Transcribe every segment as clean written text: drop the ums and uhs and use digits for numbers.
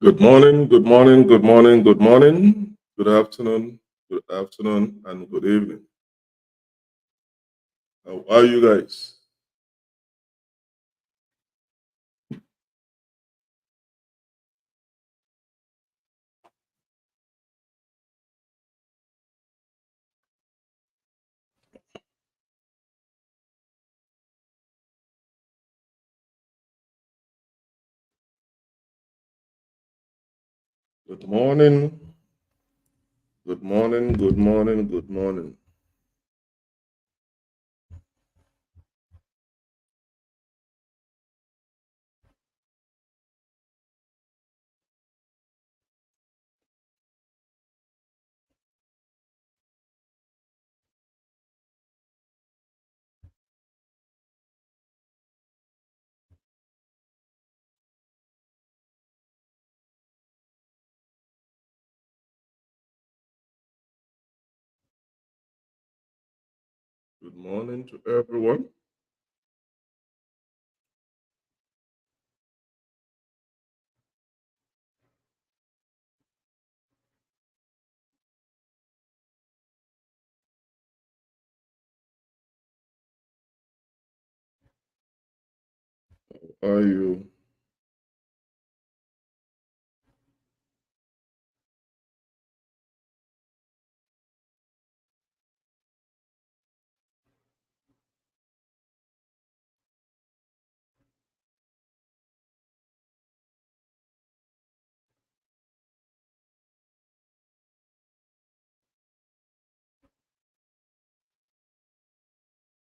Good morning, good morning, good morning, good morning, good afternoon, and good evening. How are you guys? Good morning, good morning, good morning, good morning. Good morning to everyone. How are you?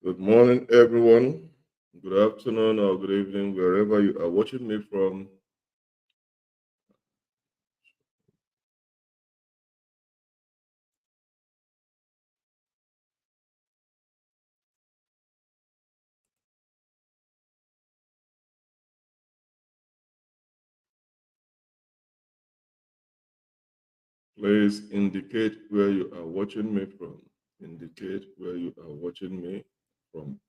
Good morning, everyone. Good afternoon or good evening, wherever you are watching me from. Please indicate where you are watching me from. Indicate where you are watching me from.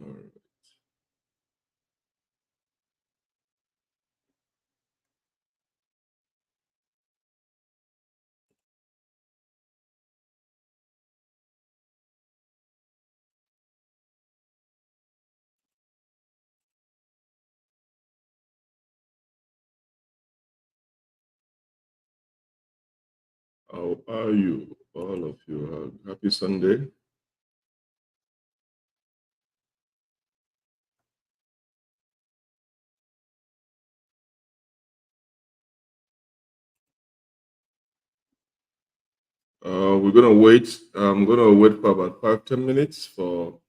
All right. How are you? All of you. Happy Sunday. We're gonna wait. I'm gonna wait for about 5-10 minutes for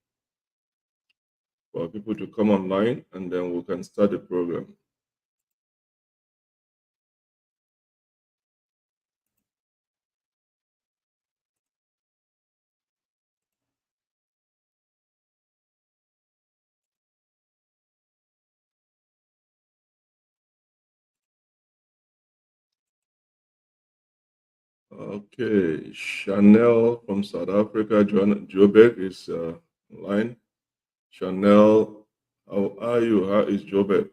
people to come online, and then we can start the program. Okay, Chanel from South Africa, Jobek is online. Chanel, how are you? How is Jobek?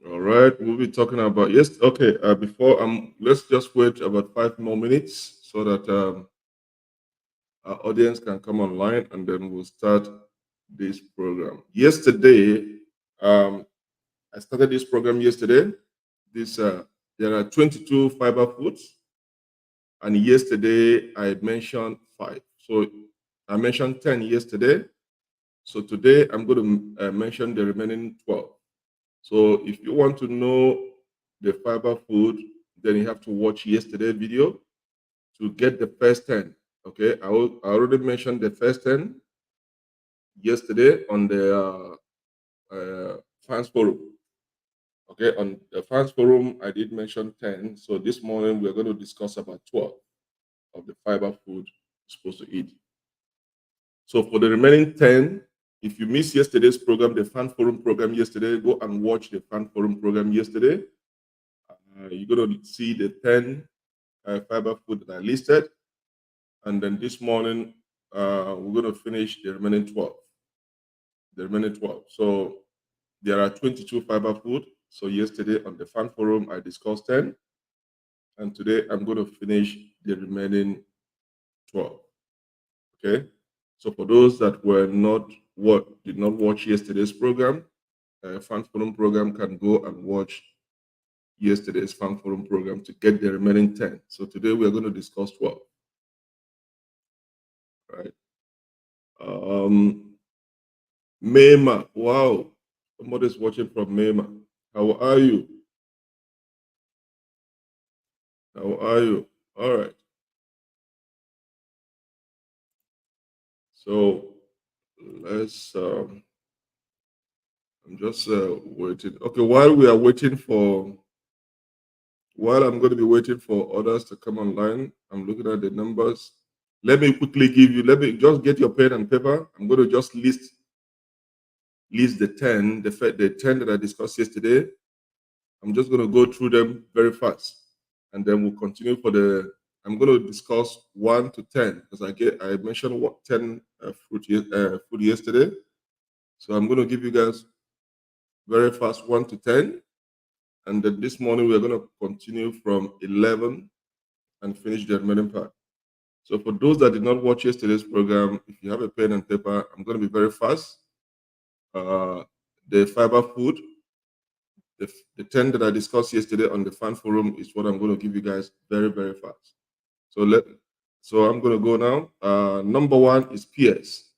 All right, we'll be talking about yes. Okay, before let's just wait about 5 more minutes so that our audience can come online, and then we'll start this program. Yesterday, I started this program yesterday. This There are 22 fiber foods, and yesterday I mentioned 5. So I mentioned 10 yesterday. So today I'm going to mention the remaining 12. So if you want to know the fiber food, then you have to watch yesterday video to get the first 10. Okay, I already mentioned the first 10 yesterday on the fans forum. Okay, on the fans forum, I did mention 10. So this morning we're going to discuss about 12 of the fiber food you're supposed to eat. So for the remaining 10, If you missed yesterday's program, the Fan Forum program yesterday, go and watch the Fan Forum program yesterday. You're going to see the 10 fiber food that I listed. And then this morning, we're going to finish the remaining 12. The remaining 12. So there are 22 fiber food. So yesterday on the Fan Forum, I discussed 10. And today I'm going to finish the remaining 12. Okay. So for those that did not watch yesterday's program, Fan Forum program can go and watch yesterday's Fan Forum program to get the remaining 10. So today we are going to discuss 12. Right. Mema, wow. Somebody's watching from Mema. How are you? How are you? All right. So let's I'm just waiting. Okay, while I'm going to be waiting for others to come online, I'm looking at the numbers. Let me just get your pen and paper. I'm going to just list the 10, the 10 that I discussed yesterday. I'm just going to go through them very fast, and then we'll continue I'm going to discuss 1 to 10 because I mentioned 10 food yesterday. So I'm going to give you guys very fast 1 to 10. And then this morning, we're going to continue from 11 and finish the remaining part. So for those that did not watch yesterday's program, if you have a pen and paper, I'm going to be very fast. The fiber food, the 10 that I discussed yesterday on the Fan Forum is what I'm going to give you guys very, very fast. So I'm going to go now. Number one is pears.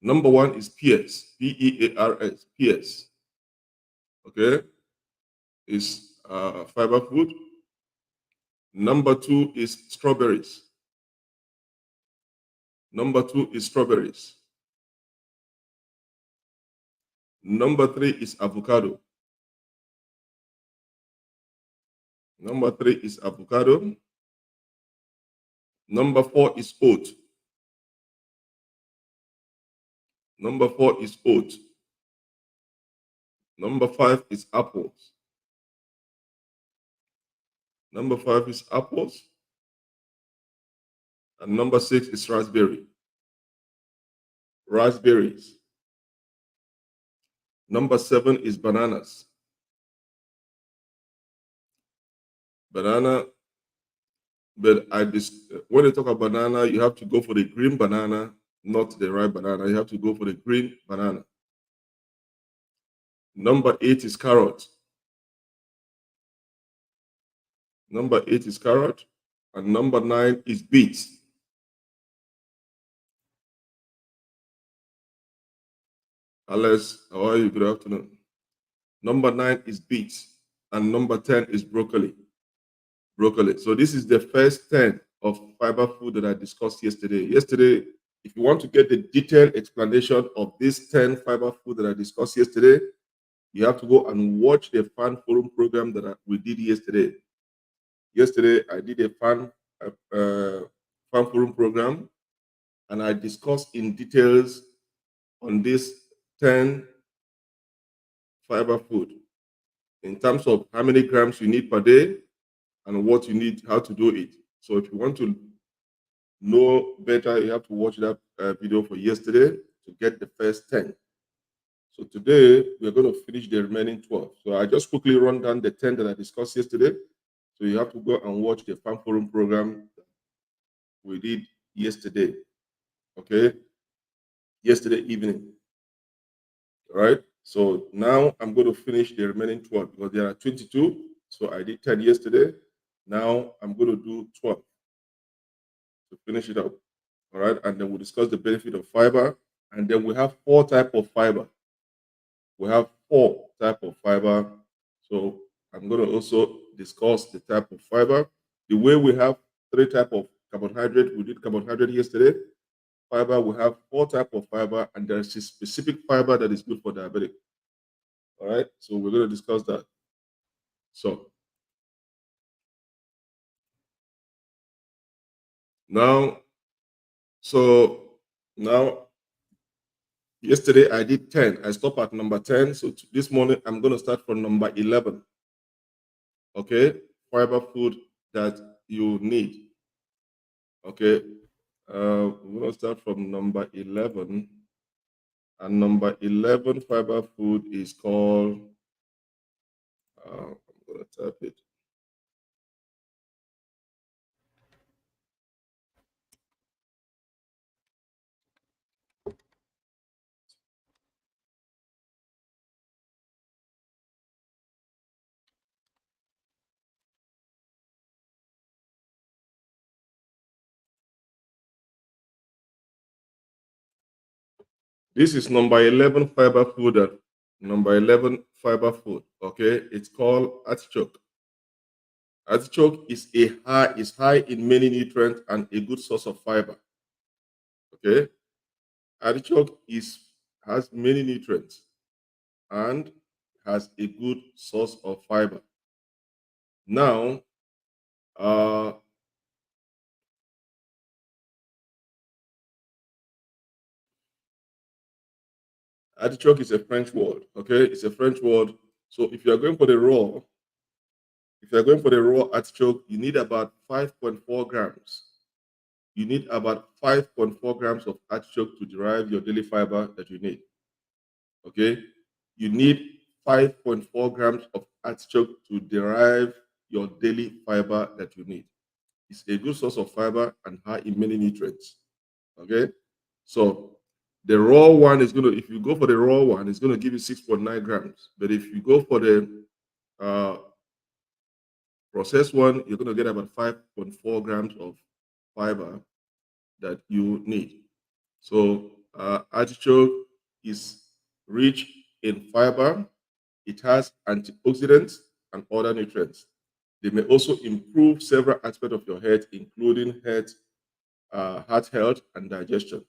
Number one is pears. Pears. Pears. Okay. Is fiber food. Number two is strawberries. Number two is strawberries. Number three is avocado. Number three is avocado. Number four is oat. Number four is oat. Number five is apples. Number five is apples. And number six is raspberry. Raspberries. Number seven is bananas. Banana, but when you talk about banana, you have to go for the green banana, not the ripe banana. You have to go for the green banana. Number eight is carrot. Number eight is carrot. And number nine is beets. Alex, how are you? Good afternoon. Number nine is beets. And number 10 is broccoli. Broccoli. So this is the first 10 of fiber food that I discussed yesterday. Yesterday, if you want to get the detailed explanation of this 10 fiber food that I discussed yesterday, you have to go and watch the Fan Forum program that we did yesterday. Yesterday, I did a Fan Forum program, and I discussed in details on this 10 fiber food in terms of how many grams you need per day and what you need, how to do it. So if you want to know better, you have to watch that video for yesterday to get the first 10. So today, we're going to finish the remaining 12. So I just quickly run down the 10 that I discussed yesterday. So you have to go and watch the Fan Forum program we did yesterday. Okay? Yesterday evening. All right? So now I'm going to finish the remaining 12 because there are 22. So I did 10 yesterday. Now I'm going to do 12 to finish it up. All right? And then we'll discuss the benefit of fiber. And then we have 4 types of fiber. We have 4 types of fiber. So I'm going to also discuss the type of fiber. The way we have 3 types of carbohydrate, we did carbohydrate yesterday. Fiber, we have 4 types of fiber, and there's a specific fiber that is good for diabetic. All right, so we're going to discuss that. So now, so now Yesterday I did 10. I stopped at number 10. So this morning I'm going to start from number 11. Okay, fiber food that you need. Okay, we're going to start from number 11. And number 11 fiber food is called, I'm going to type it. This is number 11 fiber food. Number 11 fiber food. Okay, it's called artichoke. Artichoke is high in many nutrients and a good source of fiber. Okay, artichoke has many nutrients and has a good source of fiber. Now, uh, artichoke is a French word. Okay, it's a French word. So if you are going for the raw, if you are going for the raw artichoke, you need about 5.4 grams. You need about 5.4 grams of artichoke to derive your daily fiber that you need. Okay, you need 5.4 grams of artichoke to derive your daily fiber that you need. It's a good source of fiber and high in many nutrients. Okay, so the raw one is going to, if you go for the raw one, it's going to give you 6.9 grams. But if you go for the uh, processed one, you're going to get about 5.4 grams of fiber that you need. So artichoke is rich in fiber. It has antioxidants and other nutrients. They may also improve several aspects of your health, including heart health and digestion.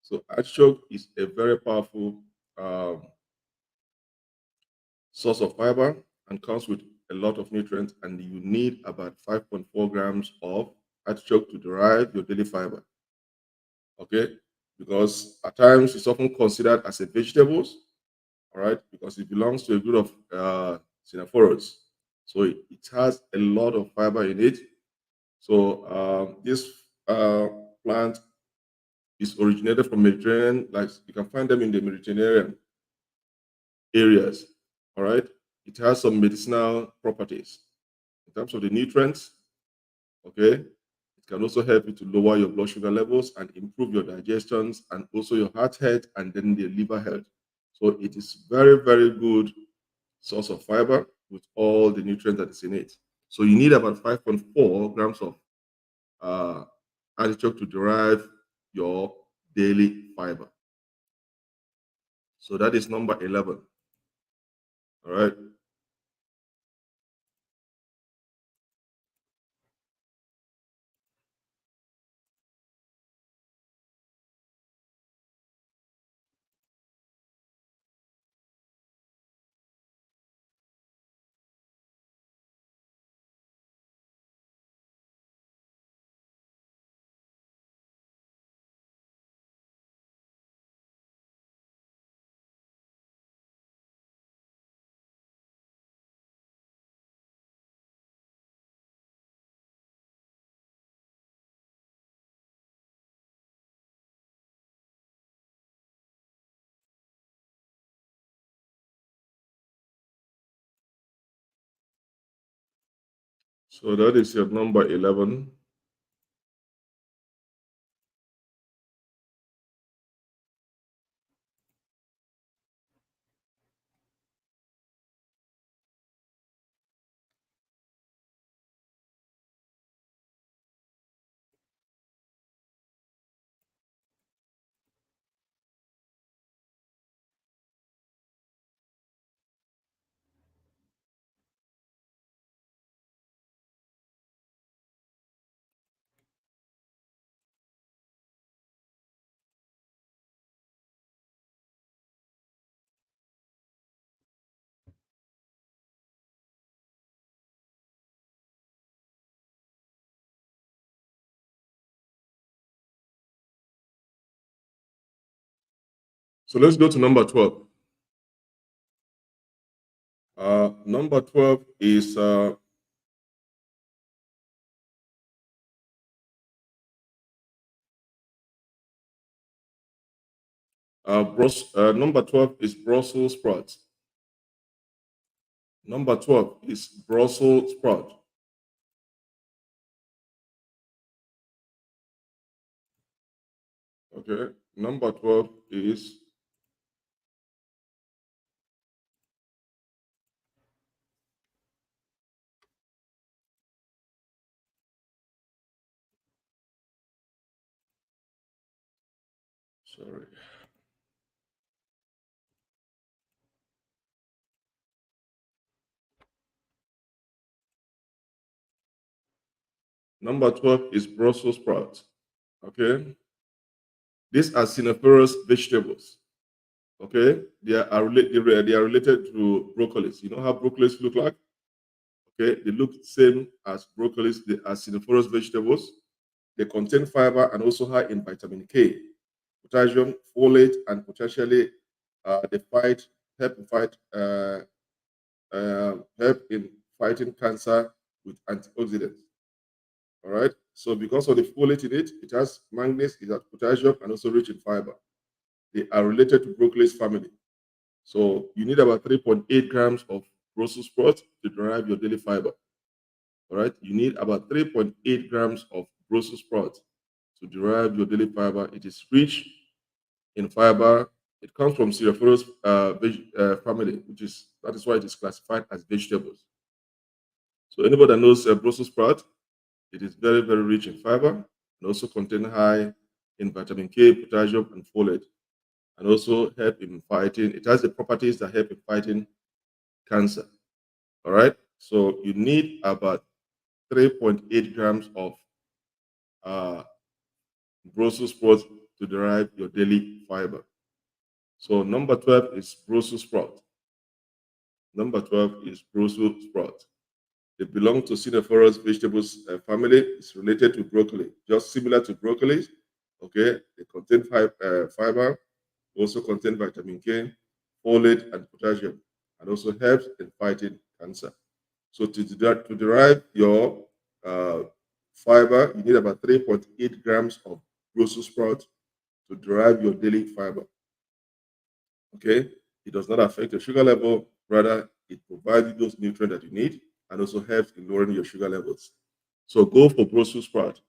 So artichoke is a very powerful um, source of fiber and comes with a lot of nutrients, and you need about 5.4 grams of artichoke to derive your daily fiber. Okay, because at times it's often considered as a vegetables, all right, because it belongs to a group of cruciferous. So it has a lot of fiber in it. So this plant is originated from Mediterranean, like you can find them in the Mediterranean areas. All right. It has some medicinal properties in terms of the nutrients. Okay. It can also help you to lower your blood sugar levels and improve your digestions and also your heart health and then the liver health. So it is very, very good source of fiber with all the nutrients that is in it. So you need about 5.4 grams of uh, artichoke to derive your daily fiber. So that is number 11. All right. So that is your number 11. So let's go to number 12. Number 12 is number 12 is Brussels sprouts. Number 12 is Brussels sprout. Okay. Number 12 is sorry. Number 12 is Brussels sprout. Okay. These are cruciferous vegetables. Okay. They are related to broccolis. You know how broccolis look like? Okay. They look the same as broccolis. They are cruciferous vegetables. They contain fiber and also high in vitamin K, potassium, folate, and potentially they help fight help in fighting cancer with antioxidants. All right. So because of the folate in it, it has manganese, it has potassium, and also rich in fiber. They are related to broccolis family. So you need about 3.8 grams of Brussels sprouts to derive your daily fiber. All right. You need about 3.8 grams of Brussels sprouts to derive your daily fiber. It is rich in fiber. It comes from cruciferous family, that is why it is classified as vegetables. So anybody that knows Brussels sprout, it is very, very rich in fiber and also contain high in vitamin K, potassium, and folate, and also help in fighting. It has the properties that help in fighting cancer. All right. So you need about 3.8 grams of uh, Brussels sprouts to derive your daily fiber. So number 12 is Brussels sprout. Number 12 is Brussels sprout. They belong to cruciferous vegetables family. It's related to broccoli, just similar to broccoli. Okay, they contain fiber, also contain vitamin K, folate, and potassium, and also helps in fighting cancer. So to derive your uh, fiber, you need about 3.8 grams of Brussels sprout to derive your daily fiber. Okay, it does not affect your sugar level, rather, it provides you those nutrients that you need and also helps in lowering your sugar levels. So go for Brussels sprout.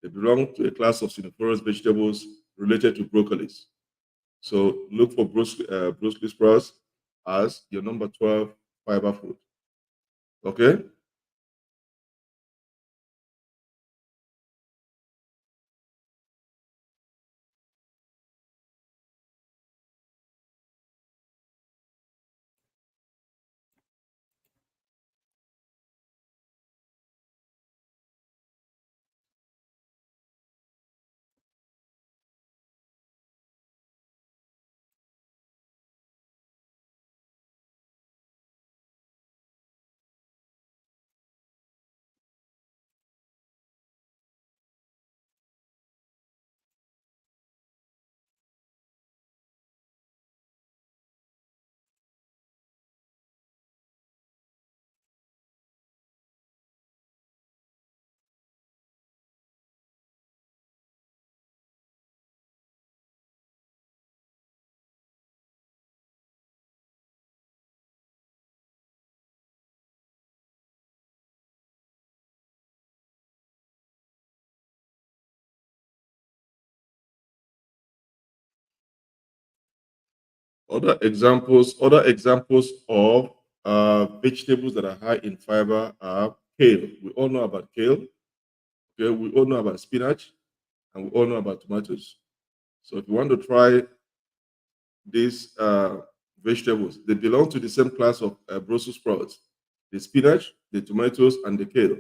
They belong to a class of cruciferous vegetables related to broccolis. So look for Brussels sprouts as your number 12 fiber food. Okay? Other examples of vegetables that are high in fiber are kale. We all know about kale. Okay, we all know about spinach, and we all know about tomatoes. So if you want to try these vegetables, they belong to the same class of Brussels sprouts: the spinach, the tomatoes, and the kale.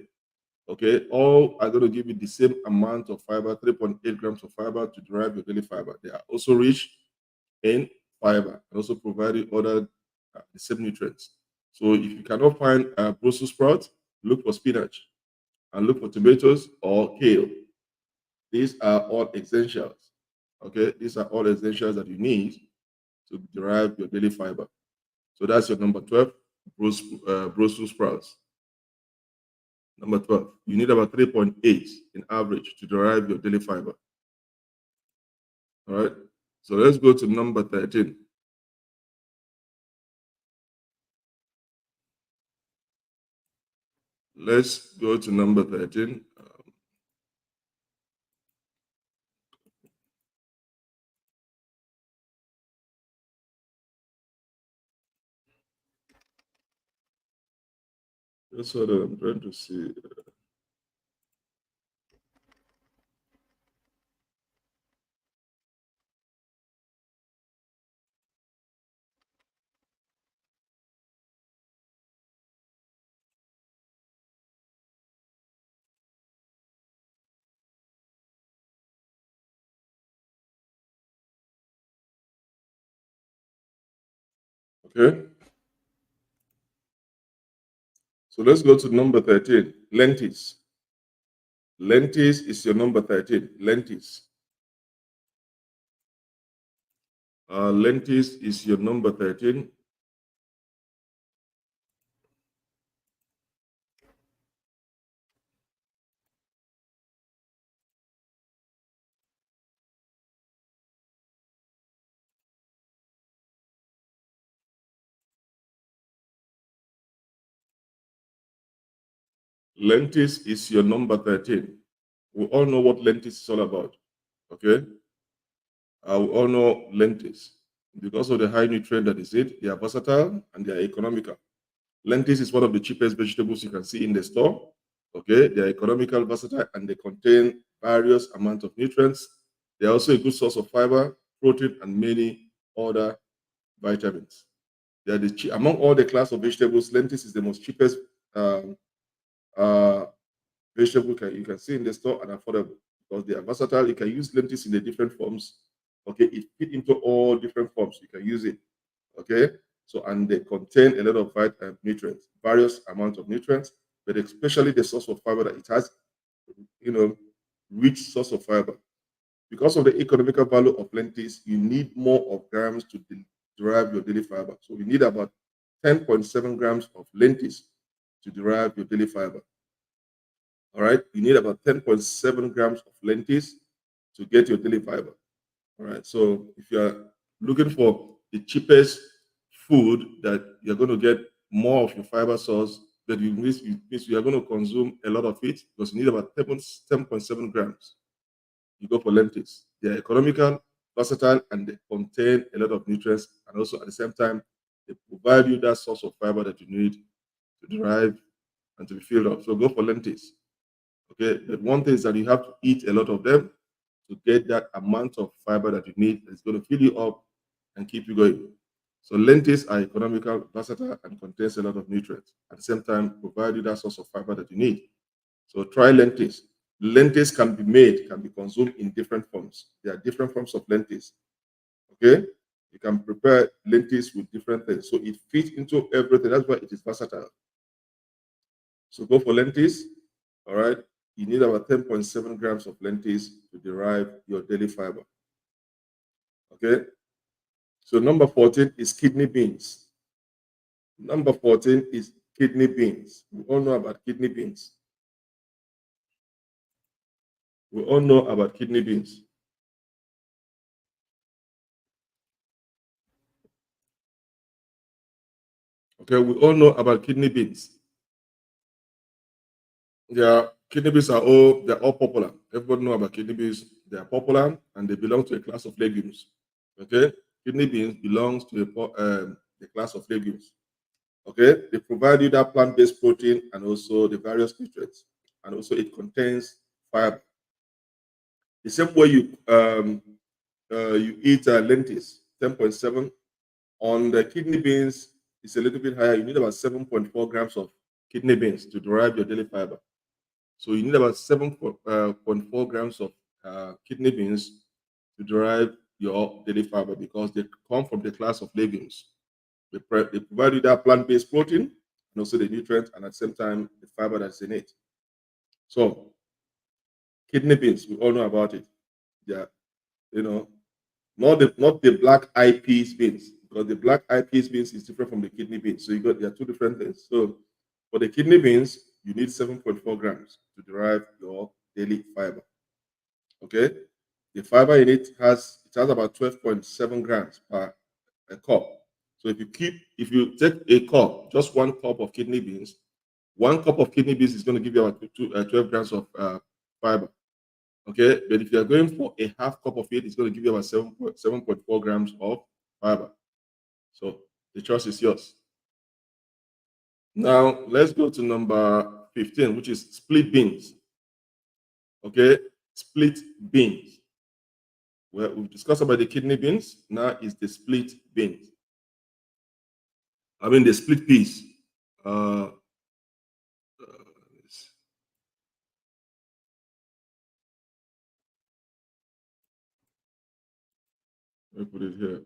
Okay, all are going to give you the same amount of fiber, 3.8 grams of fiber to derive your daily fiber. They are also rich in fiber and also provide you other the same nutrients. So if you cannot find Brussels sprouts, look for spinach and look for tomatoes or kale. These are all essentials. Okay, these are all essentials that you need to derive your daily fiber. So that's your number 12, Brussels sprouts. Number 12, you need about 3.8 in average to derive your daily fiber. All right. So let's go to number 13. Let's go to number 13. That's what I'm trying to see. Okay. So let's go to number 13. Lentils. Lentils is your number 13. Lentils. Lentils is your number 13. Lentils is your number 13. We all know what lentils is all about. Okay. We all know lentils. Because of the high nutrient that is it, they are versatile and they are economical. Lentils is one of the cheapest vegetables you can see in the store. Okay, they are economical, versatile, and they contain various amounts of nutrients. They are also a good source of fiber, protein, and many other vitamins. They are among all the class of vegetables, lentils is the most cheapest um, uh, vegetable you can see in the store and affordable because they are versatile. You can use lentils in the different forms. Okay, it fit into all different forms. You can use it. Okay, so and they contain a lot of nutrients, various amounts of nutrients, but especially the source of fiber that it has, you know, rich source of fiber. Because of the economical value of lentils, you need more of grams to derive your daily fiber. So you need about 10.7 grams of lentils to derive your daily fiber. All right, you need about 10.7 grams of lentils to get your daily fiber. All right, so if you're looking for the cheapest food that you're going to get more of your fiber source, that means you are going to consume a lot of it because you need about 10.7 grams. You go for lentils. They are economical, versatile, and they contain a lot of nutrients. And also at the same time, they provide you that source of fiber that you need to derive and to be filled up. So go for lentils. Okay, but one thing is that you have to eat a lot of them to get that amount of fiber that you need that's going to fill you up and keep you going. So lentils are economical, versatile, and contains a lot of nutrients. At the same time, provide you that source of fiber that you need. So try lentils. Lentils can be made, can be consumed in different forms. There are different forms of lentils. Okay? You can prepare lentils with different things. So it fits into everything. That's why it is versatile. So go for lentils. All right. You need about 10.7 grams of lentils to derive your daily fiber. Okay. So number 14 is kidney beans. Number 14 is kidney beans. We all know about kidney beans. We all know about kidney beans. Okay, we all know about kidney beans. Kidney beans they're all popular. Everybody know about kidney beans. They are popular and they belong to a class of legumes. Okay, kidney beans belongs to the class of legumes. Okay, they provide you that plant-based protein and also the various nutrients, and also it contains fiber. The same way you eat lentils, 10.7. On the kidney beans, it's a little bit higher. You need about 7.4 grams of kidney beans to derive your daily fiber. So you need about 7.4 grams of kidney beans to derive your daily fiber because they come from the class of legumes. They provide you that plant-based protein and also the nutrients and at the same time the fiber that's in it. So kidney beans, we all know about it. Yeah, you know, not the black eye peas beans, because the black eye peas beans is different from the kidney beans. So there are two different things. So for the kidney beans, you need 7.4 grams to derive your daily fiber. Okay, the fiber in it has about 12.7 grams per a cup. So if you take a cup, just one cup of kidney beans, one cup of kidney beans is going to give you about 12 grams of fiber. Okay, but if you are going for a half cup of it, it's going to give you about 7.4 grams of fiber. So the choice is yours. Now let's go to number 15, which is split beans. Okay, split beans. Well, we've discussed about the kidney beans. Now is the split beans. I mean the split peas. Uh, let me put it here.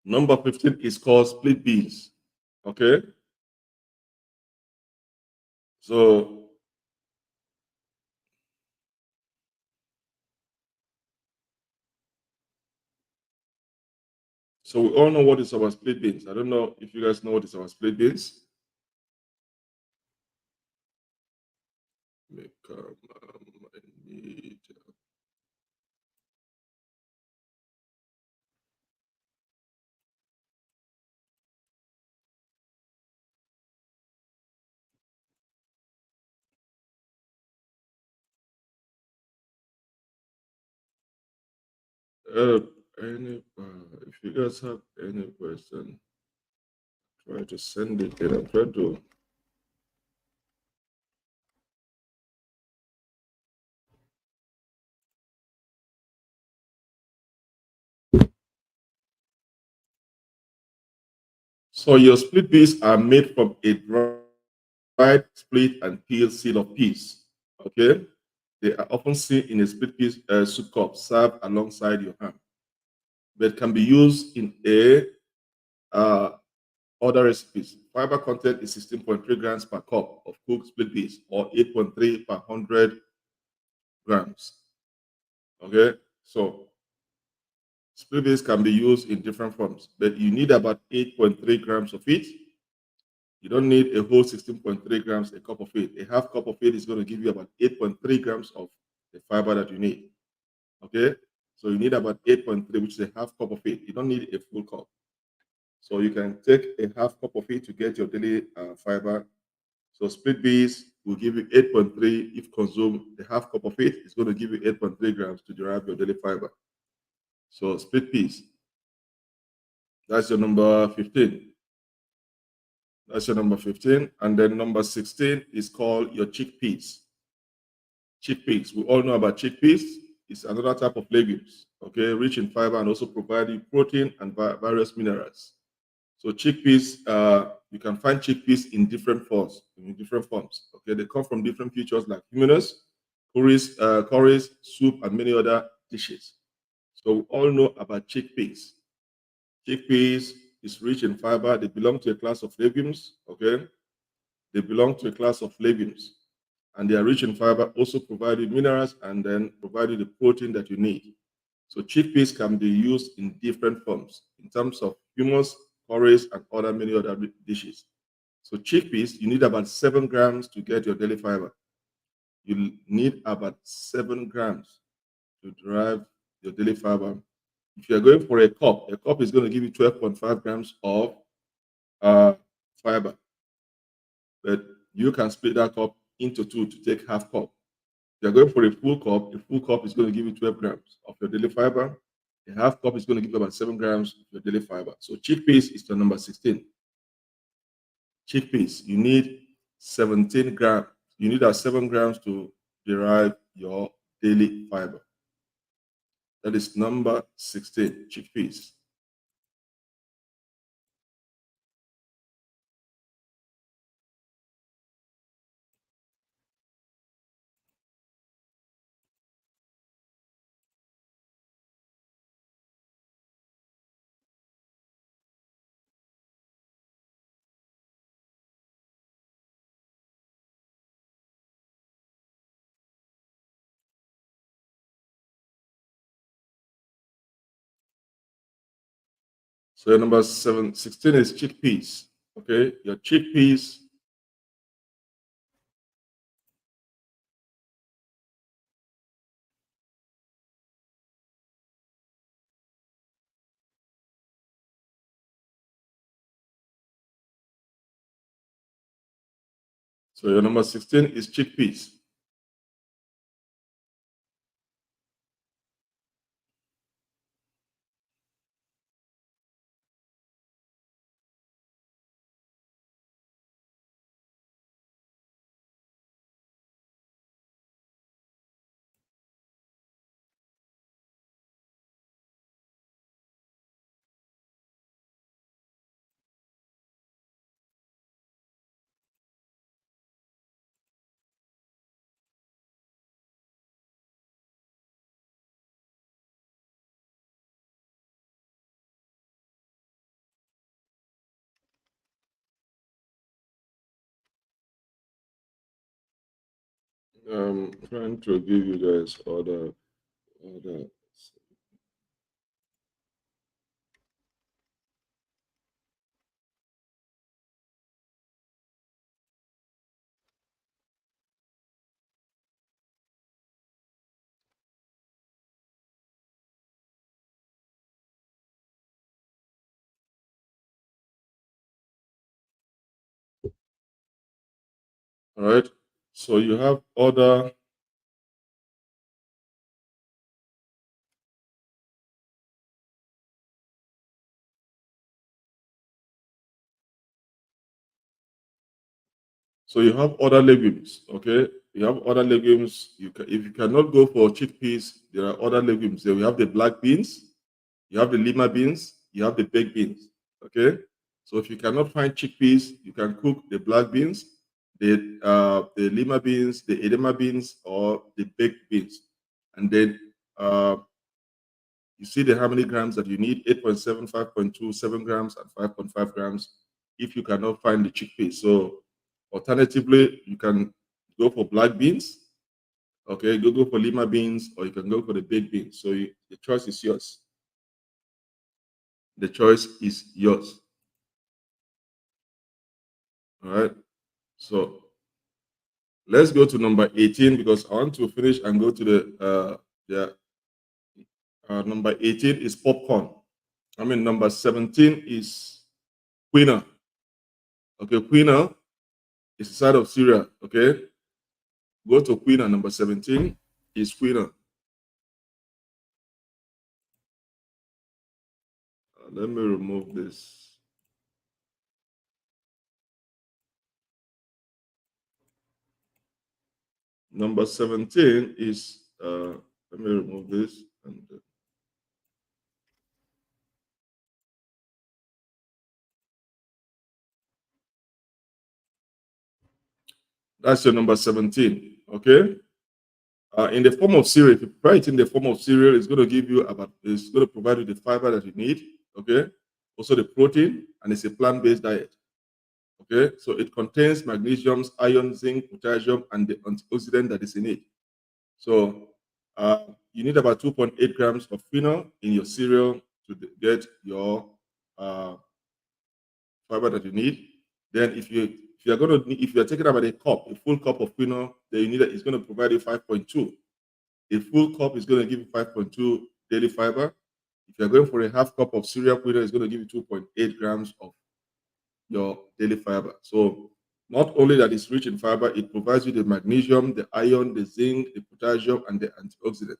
Number 15 is called split beans. Okay, so we all know what is our split beans. I don't know if you guys know what is our split beans. Make I need uh, any. If you guys have any question, try to send it in. I'm trying to. So your split peas are made from a dried, split, and peeled seed of peas. Okay, they are often seen in a split peas soup cup served alongside your ham, but can be used in a uh, other recipes. Fiber content is 16.3 grams per cup of cooked split peas, or 8.3 per 100 grams. Okay, so split peas can be used in different forms, but you need about 8.3 grams of it. You don't need a whole 16.3 grams, a cup of it. A half cup of it is going to give you about 8.3 grams of the fiber that you need. Okay, so you need about 8.3, which is a half cup of it. You don't need a full cup. So you can take a half cup of it to get your daily fiber. So split peas will give you 8.3. If consumed, the half cup of it is going to give you 8.3 grams to derive your daily fiber. So split peas, that's your number 15. That's your number 15. And then number 16 is called your chickpeas. Chickpeas, we all know about chickpeas. It's another type of legumes, okay, rich in fiber and also providing protein and various minerals. So chickpeas, you can find chickpeas in different forms. Okay, they come from different features like humus, curries, soup, and many other dishes. So we all know about chickpeas. Chickpeas is rich in fiber. They belong to a class of legumes. Okay, they belong to a class of legumes, and they are rich in fiber. Also provide you minerals and then provide you the protein that you need. So chickpeas can be used in different forms in terms of hummus, curries, and other many other dishes. So chickpeas, you need about 7 grams to get your daily fiber. You need about 7 grams to derive your daily fiber. If you're going for a cup is going to give you 12.5 grams of uh, fiber. But you can split that cup into two to take half cup. If you're going for a full cup is going to give you 12 grams of your daily fiber. A half cup is going to give you about 7 grams of your daily fiber. So chickpeas is the number 16. Chickpeas, you need 17 grams. You need 7 grams to derive your daily fiber. That is number 16, chickpeas. So your number 16 is chickpeas. Okay, your chickpeas. So your number 16 is chickpeas. Trying to give you guys order. All right. So you have order. So you have other legumes. Okay. You have other legumes. If you cannot go for chickpeas, there are other legumes. There we have the black beans. You have the lima beans. You have the baked beans. Okay. So if you cannot find chickpeas, you can cook the black beans, the lima beans, the edema beans, or the baked beans, and then uh, you see how many grams that you need: 8.7, 5.2, 7 grams, and 5.5 grams. If you cannot find the chickpeas, so alternatively, you can go for black beans. Okay, go for lima beans, or you can go for the baked beans. So the choice is yours. The choice is yours. All right. So let's go to number 18 because I want to finish and go to number 18 is popcorn. I mean, number 17 is quinoa. Okay, quinoa is a side of cereal. Okay, go to quinoa. Number 17 is quinoa. Let me remove this. Number 17 is, let me remove this. And that's your number 17. Okay. In the form of cereal, if you prepare it in the form of cereal, it's going to provide you the fiber that you need. Okay. Also the protein, and it's a plant-based diet. Okay. So it contains magnesium, iron, zinc, potassium, and the antioxidant that is in it. So you need about 2.8 grams of quinoa in your cereal to get your fiber that you need. Then if you're taking about a full cup of quinoa, then you need it's going to provide you 5.2. A full cup is going to give you 5.2 daily fiber. If you're going for a half cup of cereal quinoa, it's going to give you 2.8 grams of your daily fiber. So not only that it's rich in fiber, it provides you the magnesium, the iron, the zinc, the potassium, and the antioxidant.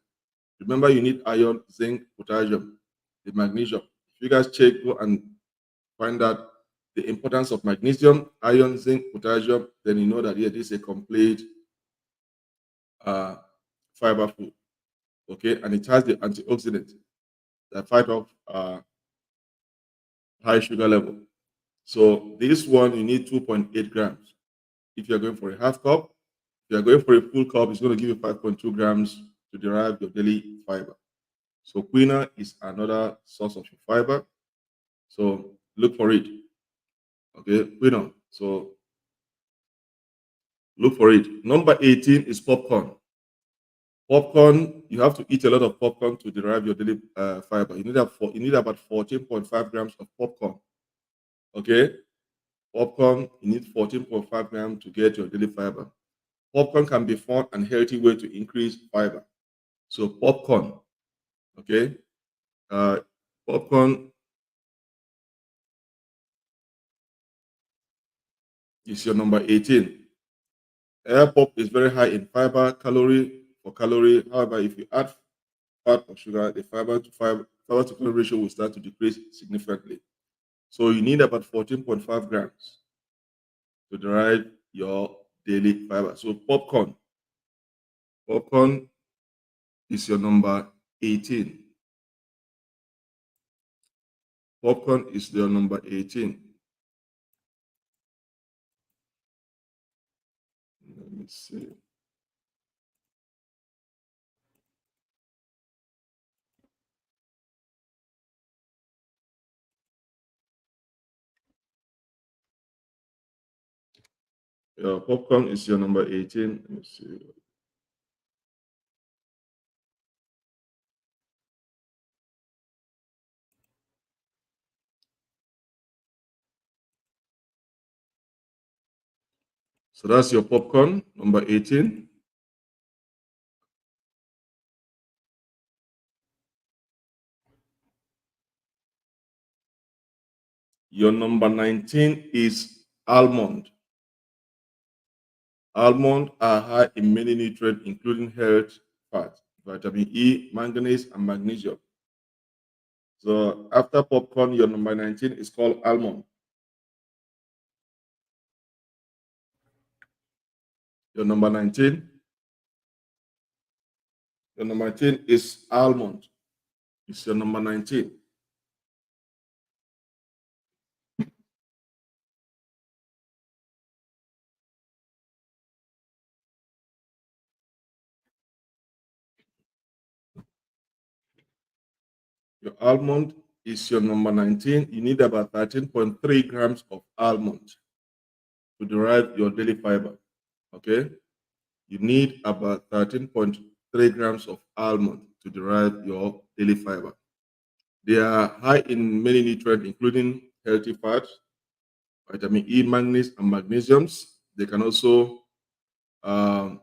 Remember, you need iron, zinc, potassium, the magnesium. If you guys go and find out the importance of magnesium, iron, zinc, potassium, then you know that this is a complete uh, fiber food. Okay, and it has the antioxidant that fight off high sugar level. So this one you need 2.8 grams. If you're going for a half cup, if you're going for a full cup, it's going to give you 5.2 grams to derive your daily fiber. So quinoa is another source of fiber. So look for it. Okay, quinoa. So look for it. Number 18 is popcorn. Popcorn, you have to eat a lot of popcorn to derive your daily fiber. You need about 14.5 grams of popcorn. Okay, popcorn, you need 14.5 grams to get your daily fiber. Popcorn can be fun and healthy way to increase fiber. So popcorn, okay, uh, popcorn is your number 18. Air pop is very high in fiber, calorie for calorie. However, if you add fat or sugar, the fiber to calorie ratio will start to decrease significantly. So you need about 14.5 grams to derive your daily fiber. So popcorn is your number 18. Popcorn is your number 18. Let me see. Your popcorn is your number 18. Let me see. So that's your popcorn, number 18. Your number 19 is almond. Almonds are high in many nutrients, including health fat, vitamin E, manganese, and magnesium. So after popcorn, your number 19 is called almond. Your number 19, your number 19 is almond. It's your number 19. Your almond is your number 19. You need about 13.3 grams of almond to derive your daily fiber. Okay? You need about 13.3 grams of almond to derive your daily fiber. They are high in many nutrients, including healthy fats, vitamin E, manganese, and magnesiums. They can also um,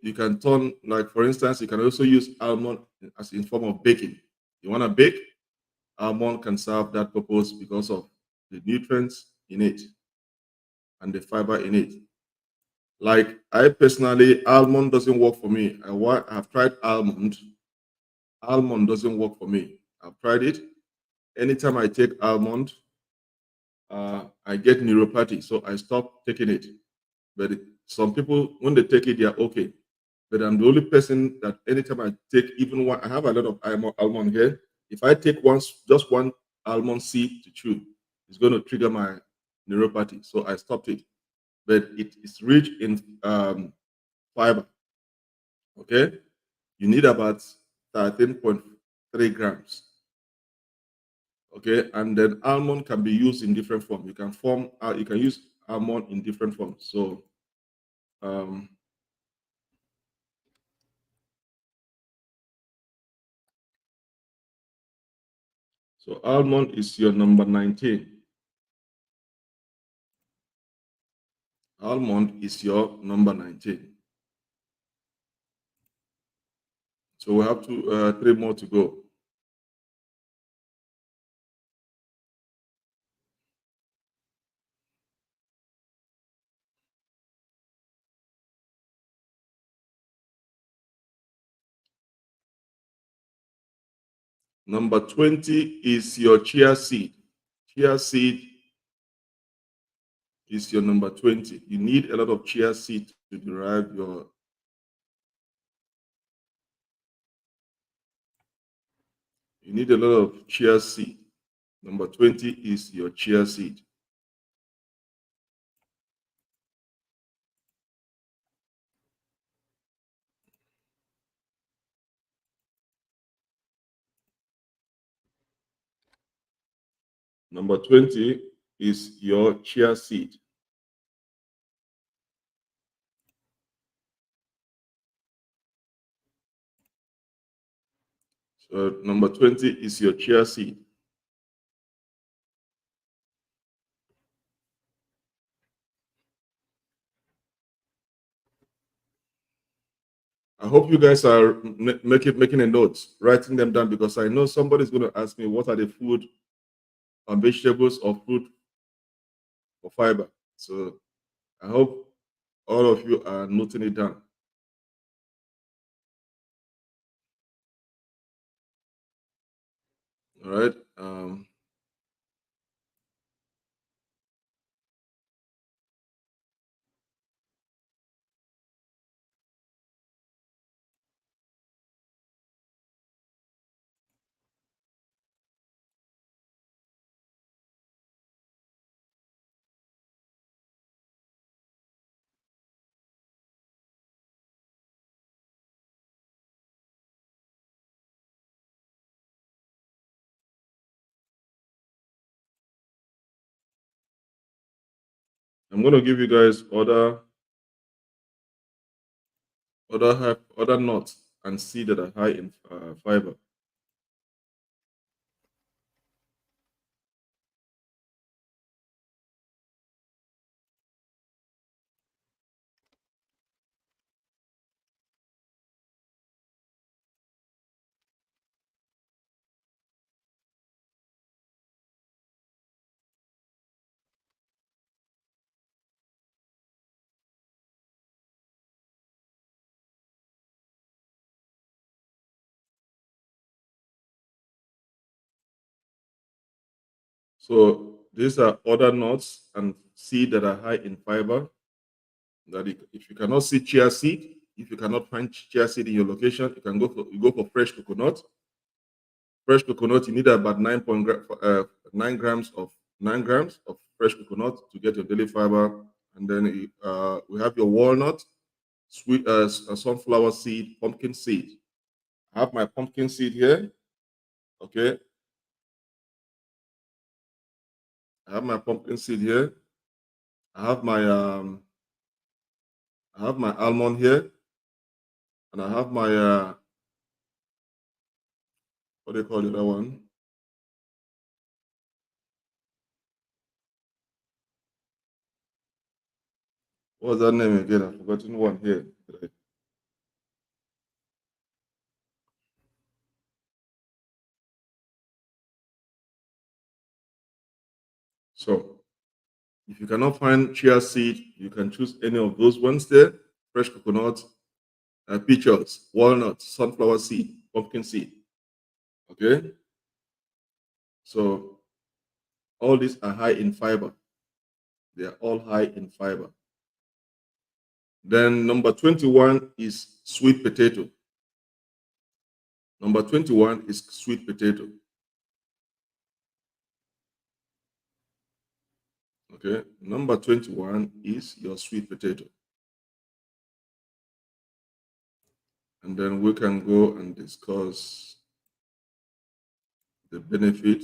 you can turn, like for instance, you can also use almond as in form of baking. You want to bake, almond can serve that purpose because of the nutrients in it and the fiber in it. Like I personally, almond doesn't work for me. I've tried almond. Almond doesn't work for me. I've tried it. Anytime I take almond, I get neuropathy, so I stop taking it. But some people, when they take it, they are okay. But I'm the only person that anytime I take even one, I have a lot of almond here. If I take just one almond seed to chew, it's going to trigger my neuropathy. So I stopped it. But it is rich in fiber. Okay, you need about 13.3 grams. Okay, and then almond can be used in different forms. You can use almond in different forms. Um, so almond is your number 19. Almond is your number 19. So we have three more to go. Number 20 is your chia seed. Chia seed is your number 20. You need a lot of chia seed to derive your. You need a lot of chia seed. Number 20 is your chia seed. Number 20 is your chia seed. So number 20 is your chia seed. I hope you guys are making a note, writing them down, because I know somebody's going to ask me what are the food and vegetables or fruit for fiber. So I hope all of you are noting it down. All right. I'm going to give you guys other nuts and seed that are high in fiber. So these are other nuts and seed that are high in fiber. That if you cannot see chia seed, if you cannot find chia seed in your location, you go for fresh coconut. Fresh coconut, you need about 9 grams of fresh coconut to get your daily fiber. And then we have your walnut, sweet sunflower seed, pumpkin seed. I have my pumpkin seed here. Okay, I have my pumpkin seed here. I have my almond here, and I have my what do you call the other one? What was that name again? I've forgotten one here. So if you cannot find chia seed, you can choose any of those ones there. Fresh coconut, peaches, walnuts, sunflower seed, pumpkin seed. Okay, so all these are high in fiber. They are all high in fiber. Then number 21 is sweet potato. Number 21 is sweet potato. Okay, number 21 is your sweet potato. And then we can go and discuss the benefit.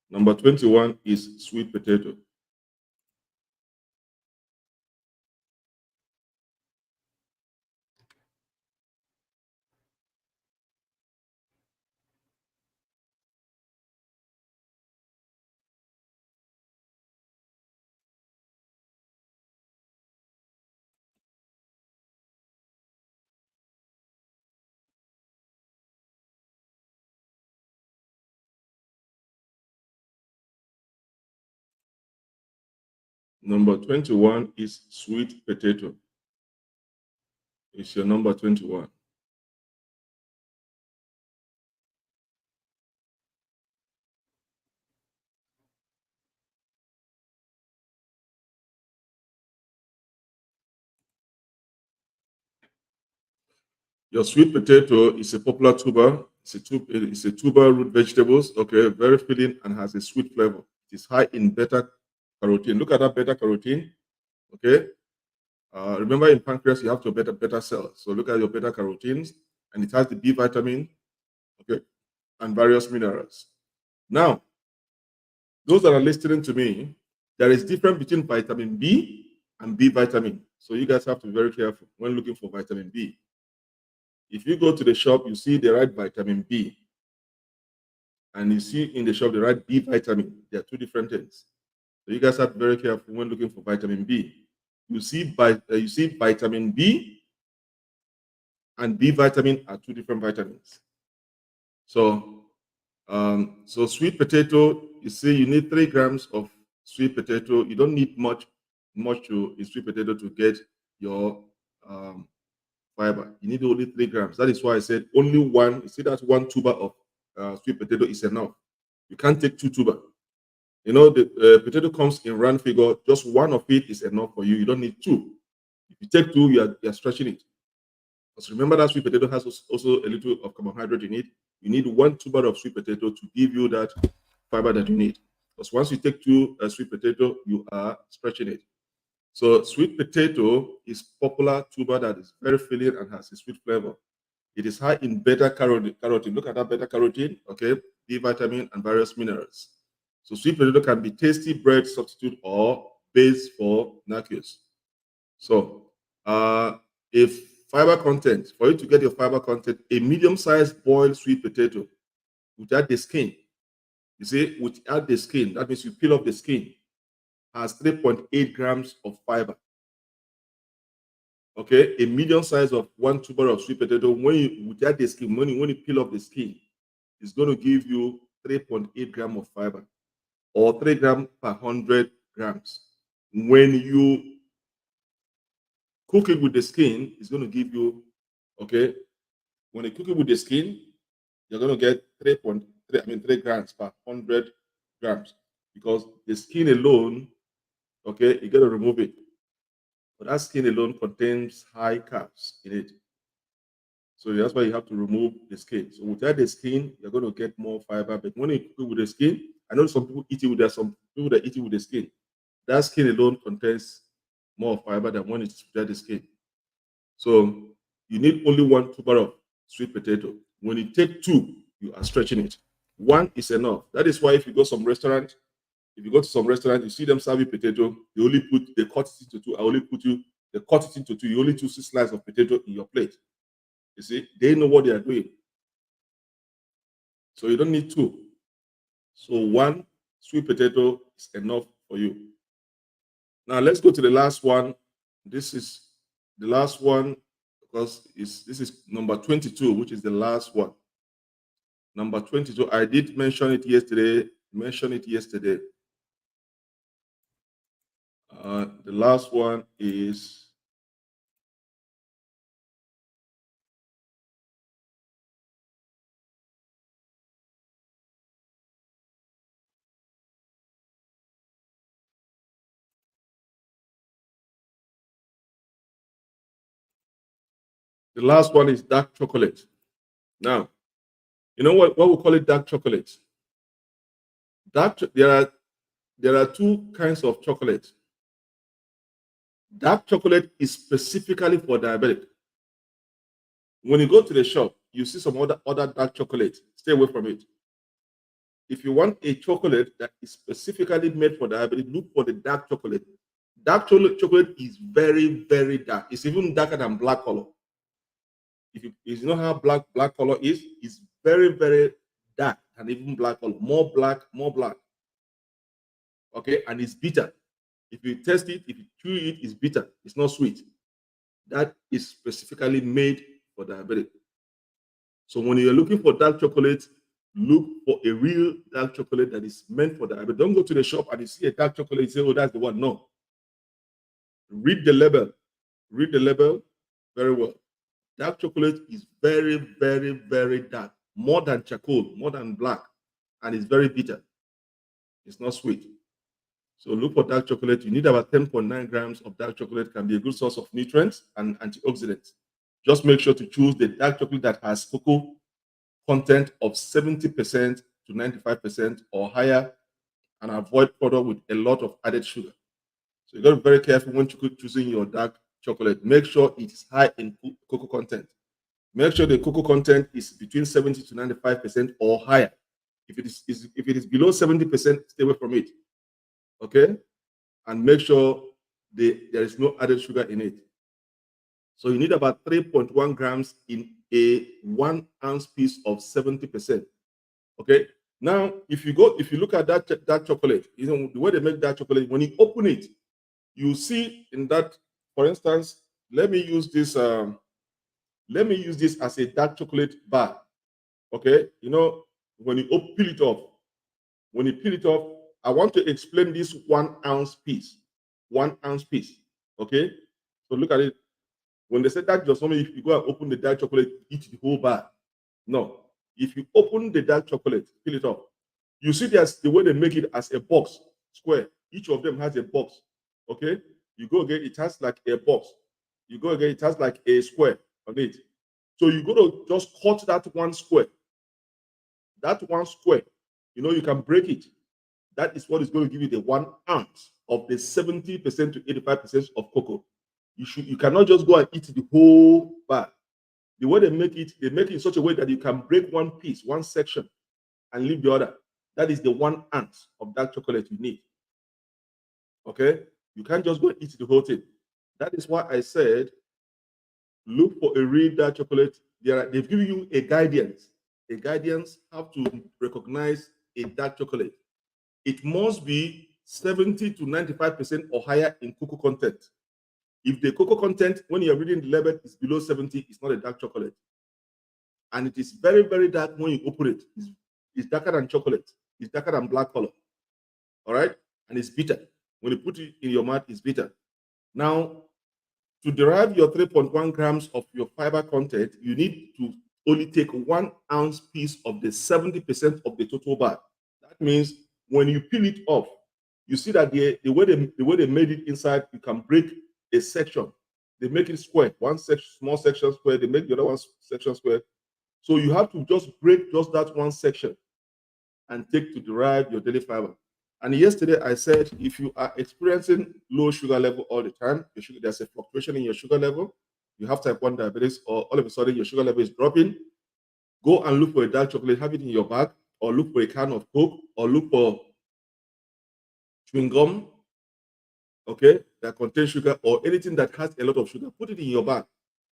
Number 21 is sweet potato. Number 21 is sweet potato. It's your number 21. Your sweet potato is a popular tuber. It's a tuber root vegetables. Okay, very filling and has a sweet flavor. It is high in beta carotene. Look at that beta carotene. Okay. Remember, in pancreas you have to beta cells. So look at your beta carotenes, and it has the B vitamin. Okay, and various minerals. Now, those that are listening to me, there is difference between vitamin B and B vitamin. So you guys have to be very careful when looking for vitamin B. If you go to the shop, you see they write vitamin B. and you see in the shop they write B vitamin. They are two different things. So you guys have to be very careful when looking for vitamin B. You see vitamin B and B vitamin are two different vitamins. So sweet potato, you see you need 3 grams of sweet potato. You don't need much to in sweet potato to get your fiber. You need only 3 grams. That is why I said only one. You see, that's one tuber of sweet potato is enough. You can't take 2 tuber. You know, the potato comes in round figure. Just one of it is enough for you. You don't need 2. If you take 2, you are stretching it. Because remember that sweet potato has also a little of carbohydrate in it. You need 1 tuber of sweet potato to give you that fiber that you need. Because once you take 2 sweet potato, you are stretching it. So sweet potato is popular tuber that is very filling and has a sweet flavor. It is high in beta carotene. Look at that beta carotene, okay, B vitamin and various minerals. So sweet potato can be tasty bread substitute or base for nachos. So if fiber content, for you to get your fiber content, a medium-sized boiled sweet potato without the skin, you see, without the skin, that means you peel off the skin, has 3.8 grams of fiber. Okay, a medium size of 1 tuber of sweet potato, without the skin, when you peel off the skin, it's going to give you 3.8 grams of fiber or 3 grams per 100 grams. When you cook it with the skin, it's going to give you, okay, when you cook it with the skin, you're going to get 3 grams per 100 grams because the skin alone, okay, you got to remove it. But that skin alone contains high carbs in it. So that's why you have to remove the skin. So without the skin, you're going to get more fiber. But when you cook it with the skin, I know some people eat it with some people that eat it with the skin. That skin alone contains more fiber than when it's without the skin. So you need only 1 tuber of sweet potato. When you take 2, you are stretching it. 1 is enough. That is why if you go to some restaurant, you see them serving potato, they cut it into 2. They cut it into 2. You only choose 6 slices of potato in your plate. You see, they know what they are doing. So you don't need 2. So 1 sweet potato is enough for you. Now let's go to the last one. This is the last one because this is number 22, which is the last one. Number 22, I did mention it yesterday. The last one is dark chocolate. Now, you know what we call it dark chocolate? There are 2 kinds of chocolate. Dark chocolate is specifically for diabetic. When you go to the shop, you see some other dark chocolate. Stay away from it. If you want a chocolate that is specifically made for diabetic, look for the dark chocolate. Dark chocolate is very, very dark. It's even darker than black color. If you know how black color is, it's very, very dark and even black color. More black. Okay, and it's bitter. If you taste it, if you chew it, it's bitter. It's not sweet. That is specifically made for diabetic. So when you're looking for dark chocolate, look for a real dark chocolate that is meant for diabetic. Don't go to the shop and you see a dark chocolate and say, oh, that's the one. No. Read the label. Read the label very well. Dark chocolate is very, very, very dark. More than charcoal, more than black. And it's very bitter. It's not sweet. So look for dark chocolate. You need about 10.9 grams of dark chocolate. Can be a good source of nutrients and antioxidants. Just make sure to choose the dark chocolate that has cocoa content of 70% to 95% or higher, and avoid product with a lot of added sugar. So you got to be very careful when choosing your dark chocolate. Make sure it is high in cocoa content. Make sure the cocoa content is between 70 to 95% or higher. If it is below 70%, stay away from it. Okay? And make sure there is no added sugar in it. So you need about 3.1 grams in a 1 ounce piece of 70%. Okay? Now, if you look at that chocolate, you know the way they make that chocolate. When you open it, you see in that, for instance, let me use this. As a dark chocolate bar. Okay, you know when you peel it off, I want to explain this 1 ounce piece. 1 ounce piece. Okay, so look at it. When they say that, just only if you go and open the dark chocolate, eat the whole bar. No, if you open the dark chocolate, peel it off. You see, there's the way they make it as a box, square. Each of them has a box. Okay, you go again, it has like a box. You go again, it has like a square on it. So you go to just cut that one square. That one square, you know, you can break it. That is what is going to give you the 1 ounce of the 70% to 85% of cocoa. You cannot just go and eat the whole bar. The way they make it in such a way that you can break one piece, one section, and leave the other. That is the 1 ounce of dark chocolate you need. Okay? You can't just go and eat the whole thing. That is why I said, look for a real dark chocolate. They've given you a guidance. A guidance how to recognize a dark chocolate. It must be 70 to 95% or higher in cocoa content. If the cocoa content, when you're reading the label, is below 70, it's not a dark chocolate. And it is very, very dark when you open it. It's darker than chocolate. It's darker than black color. All right? And it's bitter. When you put it in your mouth, it's bitter. Now, to derive your 3.1 grams of your fiber content, you need to only take 1 ounce piece of the 70% of the total bar. That means when you peel it off, you see that the way they made it inside, you can break a section. They make it square, one section, small section square. They make the other one section square. So you have to just break just that one section and take to derive your daily fiber. And yesterday I said, if you are experiencing low sugar level all the time, there's a fluctuation in your sugar level, you have type 1 diabetes, or all of a sudden your sugar level is dropping, go and look for a dark chocolate, have it in your bag, or look for a can of Coke, or look for chewing gum, okay, that contains sugar, or anything that has a lot of sugar, put it in your bag.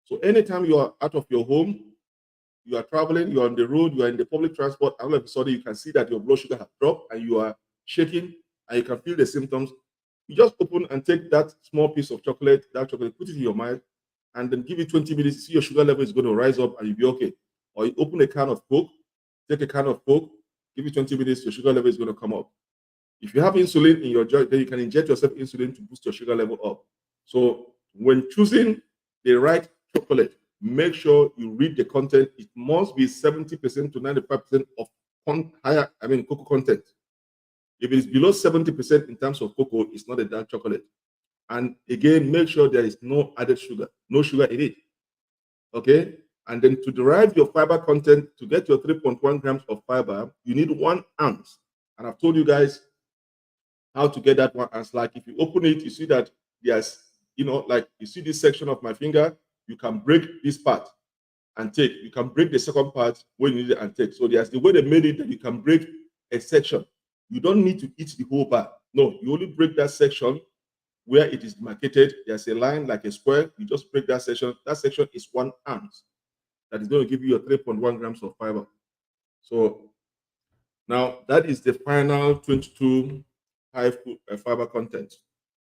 So anytime you are out of your home, you are traveling, you are on the road, you are in the public transport, and all of a sudden you can see that your blood sugar has dropped and you are shaking and you can feel the symptoms. You just open and take that small piece of chocolate, that chocolate, put it in your mouth, and then give it 20 minutes. See your sugar level is going to rise up and you'll be okay. Or you open a can of Coke, take a can of Coke, give it 20 minutes, your sugar level is going to come up. If you have insulin in your joint, then you can inject yourself insulin to boost your sugar level up. So when choosing the right chocolate, make sure you read the content. It must be 70% to 95% of cocoa content. If it is below 70% in terms of cocoa, it's not a dark chocolate. And again, make sure there is no added sugar, no sugar in it. Okay? And then to derive your fiber content, to get your 3.1 grams of fiber, you need 1 ounce. And I've told you guys how to get that 1 ounce. Like if you open it, you see that there's, like you see this section of my finger, you can break this part and take. You can break the second part when you need it and take. So there's the way they made it that you can break a section. You don't need to eat the whole bar. No, you only break that section where it is demarcated. There's a line like a square. You just break that section. That section is 1 ounce. That is going to give you your 3.1 grams of fiber. So now that is the final 22 high fiber content.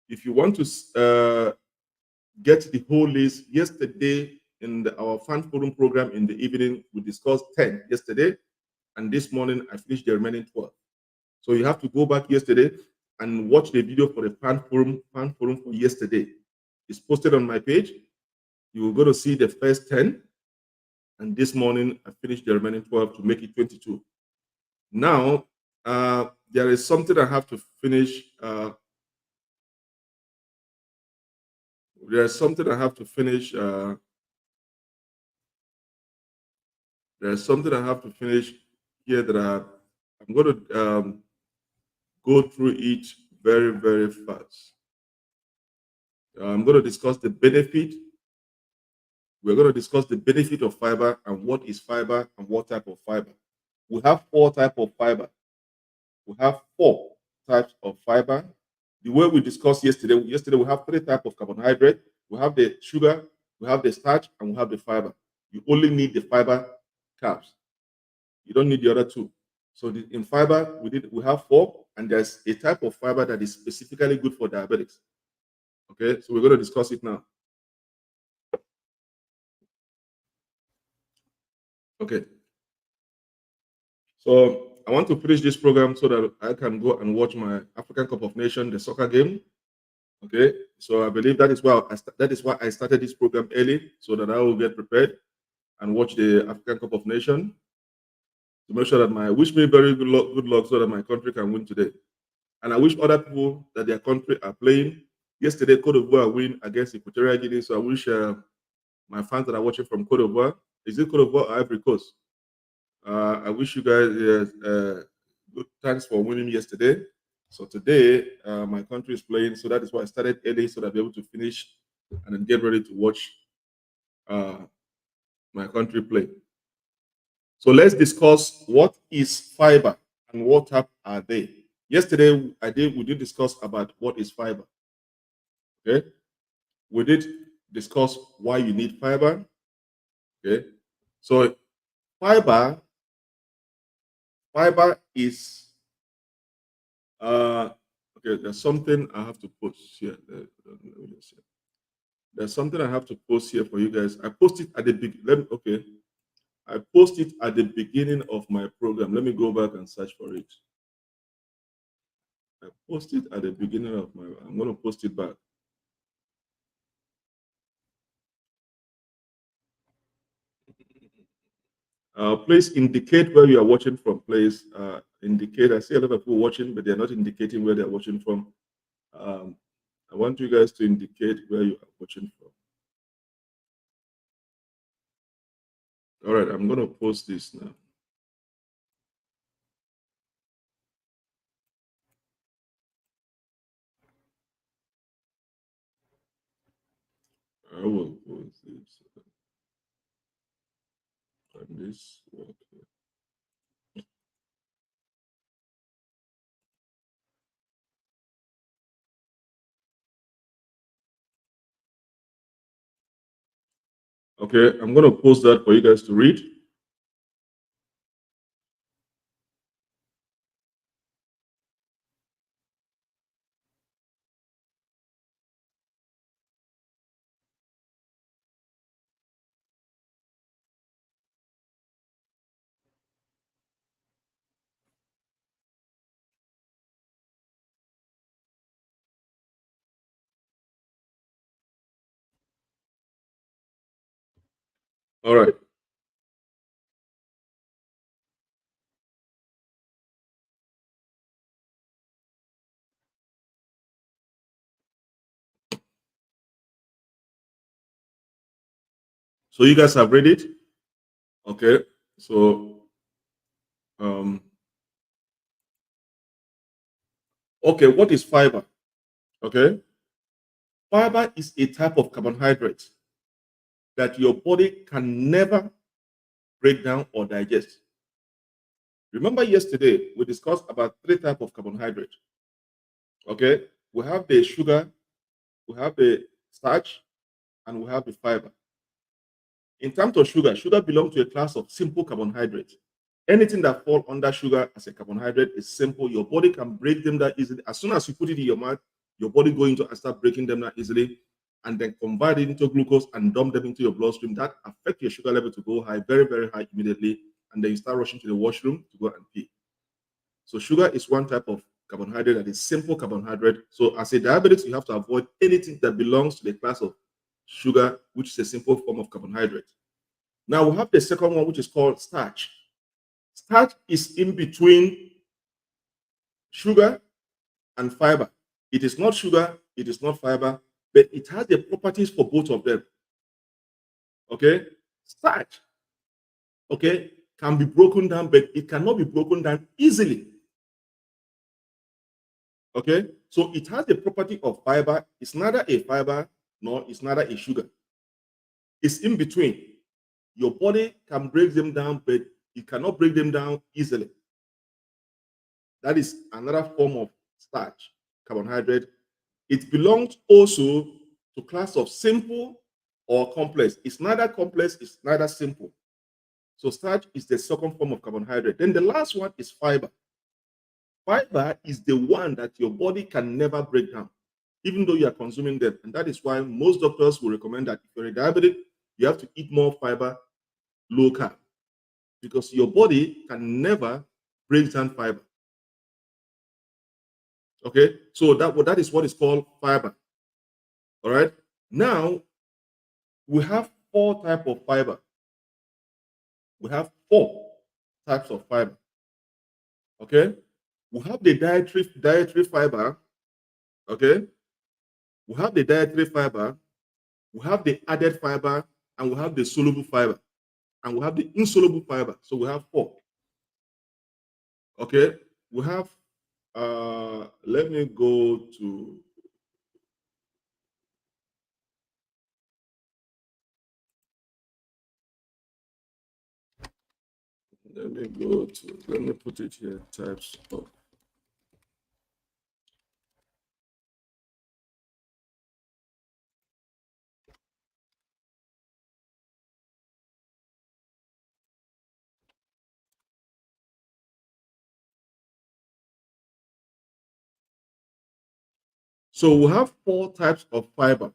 If you want to get the whole list, yesterday in our fan forum program in the evening, we discussed 10 yesterday, and this morning I finished the remaining 12. So you have to go back yesterday and watch the video for the fan forum for yesterday. It's posted on my page. You will go to see the first 10, and this morning I finished the remaining 12 to make it 22. Now, there is something I have to finish. There's something I have to finish. There's something I have to finish here that I'm going to go through it very, very fast. I'm going to discuss the benefit. We're going to discuss the benefit of fiber and what is fiber and what type of fiber. We have 4 types of fiber. We have 4 types of fiber. The way we discussed yesterday we have 3 types of carbohydrate. We have the sugar, we have the starch, and we have the fiber. You only need the fiber carbs. You don't need the other 2. So in fiber, we have four, and there's a type of fiber that is specifically good for diabetics. Okay, so we're going to discuss it now. Okay. So I want to finish this program so that I can go and watch my African Cup of Nations, the soccer game. Okay, so I believe that is why I started this program early, so that I will get prepared and watch the African Cup of Nations to make sure that wish me very good luck so that my country can win today. And I wish other people that their country are playing. Yesterday, Cote d'Ivoire win against Equatorial Guinea, so I wish my fans that are watching from Cote d'Ivoire, is it Cote d'Ivoire or Ivory Coast? I wish you guys good thanks for winning yesterday. So today, my country is playing, so that is why I started early so that I'll be able to finish and then get ready to watch my country play. So let's discuss what is fiber and what type are they. Yesterday, we did discuss about what is fiber. Okay, we did discuss why you need fiber. Okay, so fiber is okay. There's something I have to post here. There's something I have to post here for you guys. I posted at the beginning. Okay, I posted at the beginning of my program. Let me go back and search for it. I posted at the beginning of my. I'm going to post it back. Please indicate where you are watching from. Please indicate. I see a lot of people watching, but they're not indicating where they're watching from. I want you guys to indicate where you are watching from. All right, I'm going to post this now. I will post this. And this. Okay. Okay, I'm going to post that for you guys to read. All right. So you guys have read it? Okay. So, okay, what is fiber? Okay. Fiber is a type of carbohydrate that your body can never break down or digest. Remember yesterday we discussed about three types of carbohydrate. Okay, we have the sugar, we have the starch, and we have the fiber. In terms of sugar, sugar belongs to a class of simple carbohydrates. Anything that falls under sugar as a carbohydrate is simple. Your body can break them that easily. As soon as you put it in your mouth, your body going to start breaking them that easily and then convert it into glucose and dump them into your bloodstream. That affects your sugar level to go high, very, very high immediately. And then you start rushing to the washroom to go and pee. So sugar is one type of carbohydrate that is simple carbohydrate. So as a diabetic, you have to avoid anything that belongs to the class of sugar, which is a simple form of carbohydrate. Now we have the second one, which is called starch. Starch is in between sugar and fiber. It is not sugar, it is not fiber, but it has the properties for both of them. Okay? Starch, okay, can be broken down, but it cannot be broken down easily. Okay? So it has the property of fiber. It's neither a fiber nor it's neither a sugar. It's in between. Your body can break them down, but it cannot break them down easily. That is another form of starch, carbohydrate. It belongs also to class of simple or complex. It's neither complex, it's neither simple. So starch is the second form of carbohydrate. Then the last one is fiber. Fiber is the one that your body can never break down, even though you are consuming them. And that is why most doctors will recommend that if you're a diabetic, you have to eat more fiber, low carb, because your body can never break down fiber. Okay, so that is what is called fiber. All right. Now we have four types of fiber. We have four types of fiber. Okay, we have the dietary fiber. Okay, we have the dietary fiber. We have the added fiber, and we have the soluble fiber, and we have the insoluble fiber. So we have four. Okay, we have. Let me go to. Let me go to. Let me put it here. Types of. So we have four types of fiber.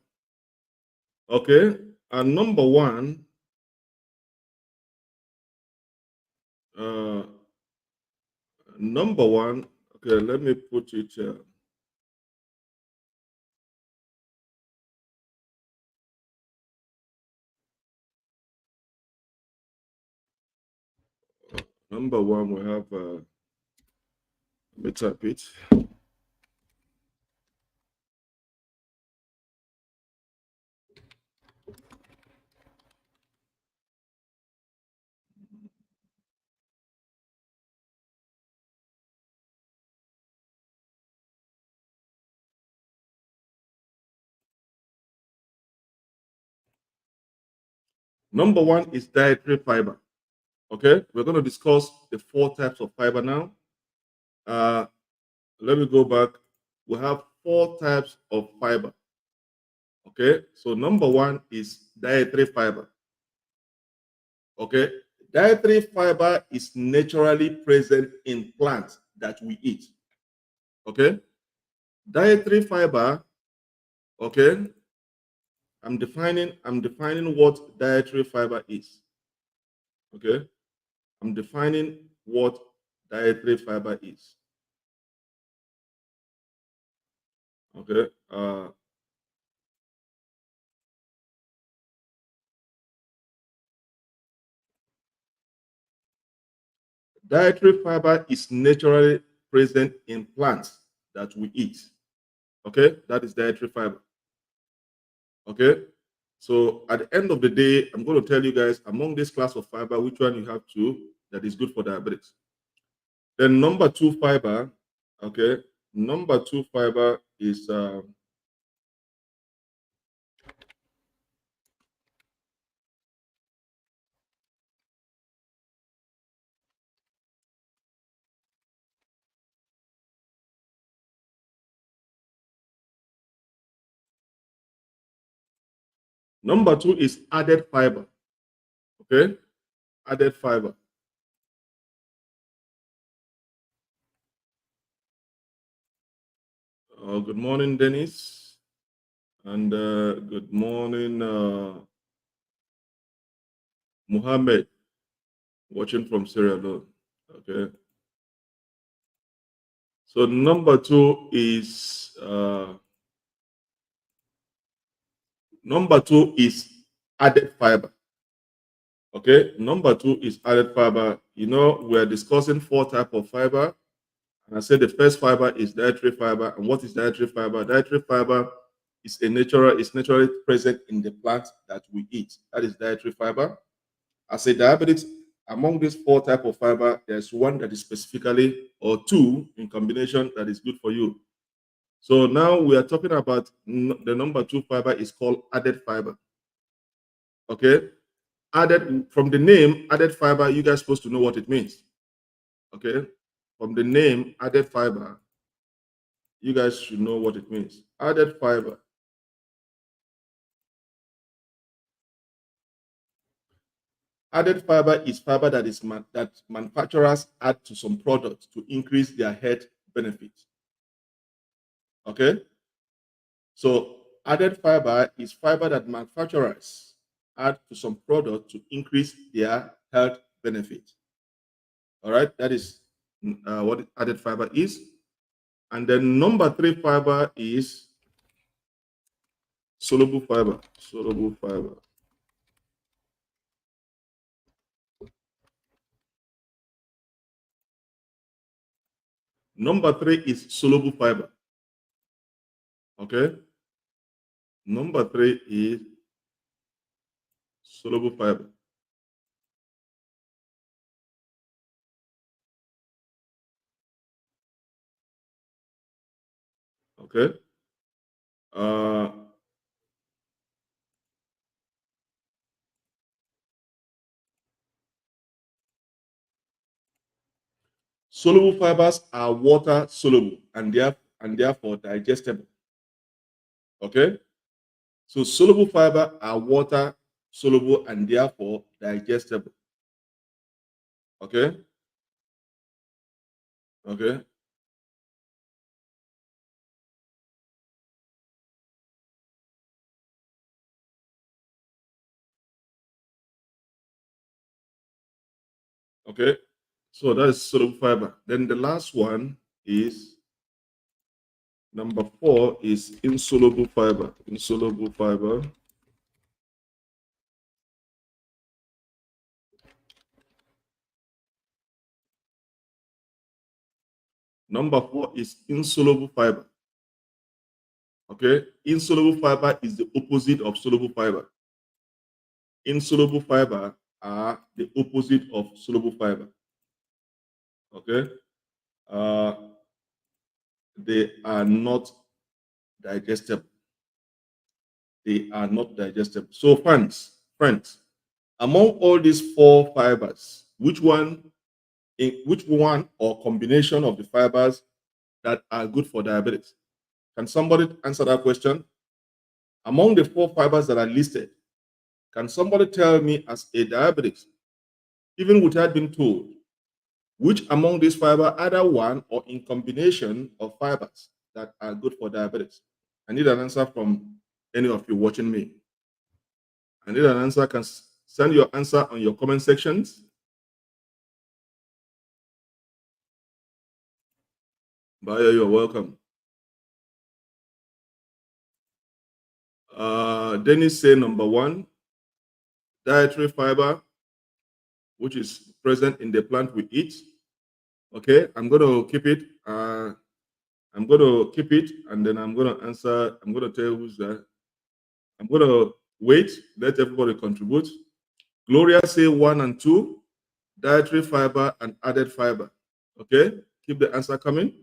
Okay, and uh, number one. Okay, let me put it. Number one, we have. Let me type it. Number one is dietary fiber. Okay, we're going to discuss the four types of fiber now. Uh, Let me go back. We have four types of fiber. Okay, so number one is dietary fiber. Okay, dietary fiber is naturally present in plants that we eat. Okay, dietary fiber. Okay, I'm defining what dietary fiber is. Okay, I'm defining what dietary fiber is. Okay, dietary fiber is naturally present in plants that we eat. Okay, that is dietary fiber. Okay, so at the end of the day, I'm going to tell you guys among this class of fiber which one you have to that is good for diabetics. Then number two fiber, okay, number two fiber is number two is added fiber. Okay, added fiber. Good morning, Dennis, and good morning, Muhammad, watching from Sierra Leone. Okay, so number two is added fiber. Okay, number two is added fiber. You know, we're discussing four type of fiber. And I said the first fiber is dietary fiber. And what is dietary fiber? Dietary fiber is naturally present in the plants that we eat. That is dietary fiber. As a diabetes, among these four type of fiber, there's one that is specifically or two in combination that is good for you. So now we are talking about the number two fiber is called added fiber. Okay, added from the name added fiber, you guys supposed to know what it means. Okay, from the name added fiber, you guys should know what it means. Added fiber. Added fiber is fiber that manufacturers add to some products to increase their health benefits. Okay? So added fiber is fiber that manufacturers add to some product to increase their health benefit. All right, that is what added fiber is. And then number 3 fiber is soluble fiber. Soluble fiber. Number 3 is soluble fiber. Okay. Number 3 is soluble fiber. Okay. Uh, Soluble fibers are water soluble and therefore digestible. Okay. So soluble fiber are water soluble and therefore digestible. Okay. Okay. Okay. So that is soluble fiber. Then the last one is number 4 is insoluble fiber. Insoluble fiber. Number 4 is insoluble fiber. Okay. Insoluble fiber is the opposite of soluble fiber. Insoluble fiber are the opposite of soluble fiber. Okay. Uh, they are not digestible. They are not digestible. So, friends, among all these 4 fibers, which one or combination of the fibers that are good for diabetics? Can somebody answer that question? Among the 4 fibers that are listed, can somebody tell me as a diabetic, even without being told, which among these fibers, either one or in combination of fibers that are good for diabetics? I need an answer from any of you watching me. I need an answer. Can send your answer on your comment sections. Bayo, you're welcome. Dennis say number 1, dietary fiber, which is present in the plant we eat. Okay, I'm going to keep it. I'm going to keep it, and then I'm going to answer. I'm going to tell you who's there. I'm going to wait. Let everybody contribute. Gloria say 1 and 2, dietary fiber and added fiber. Okay, keep the answer coming.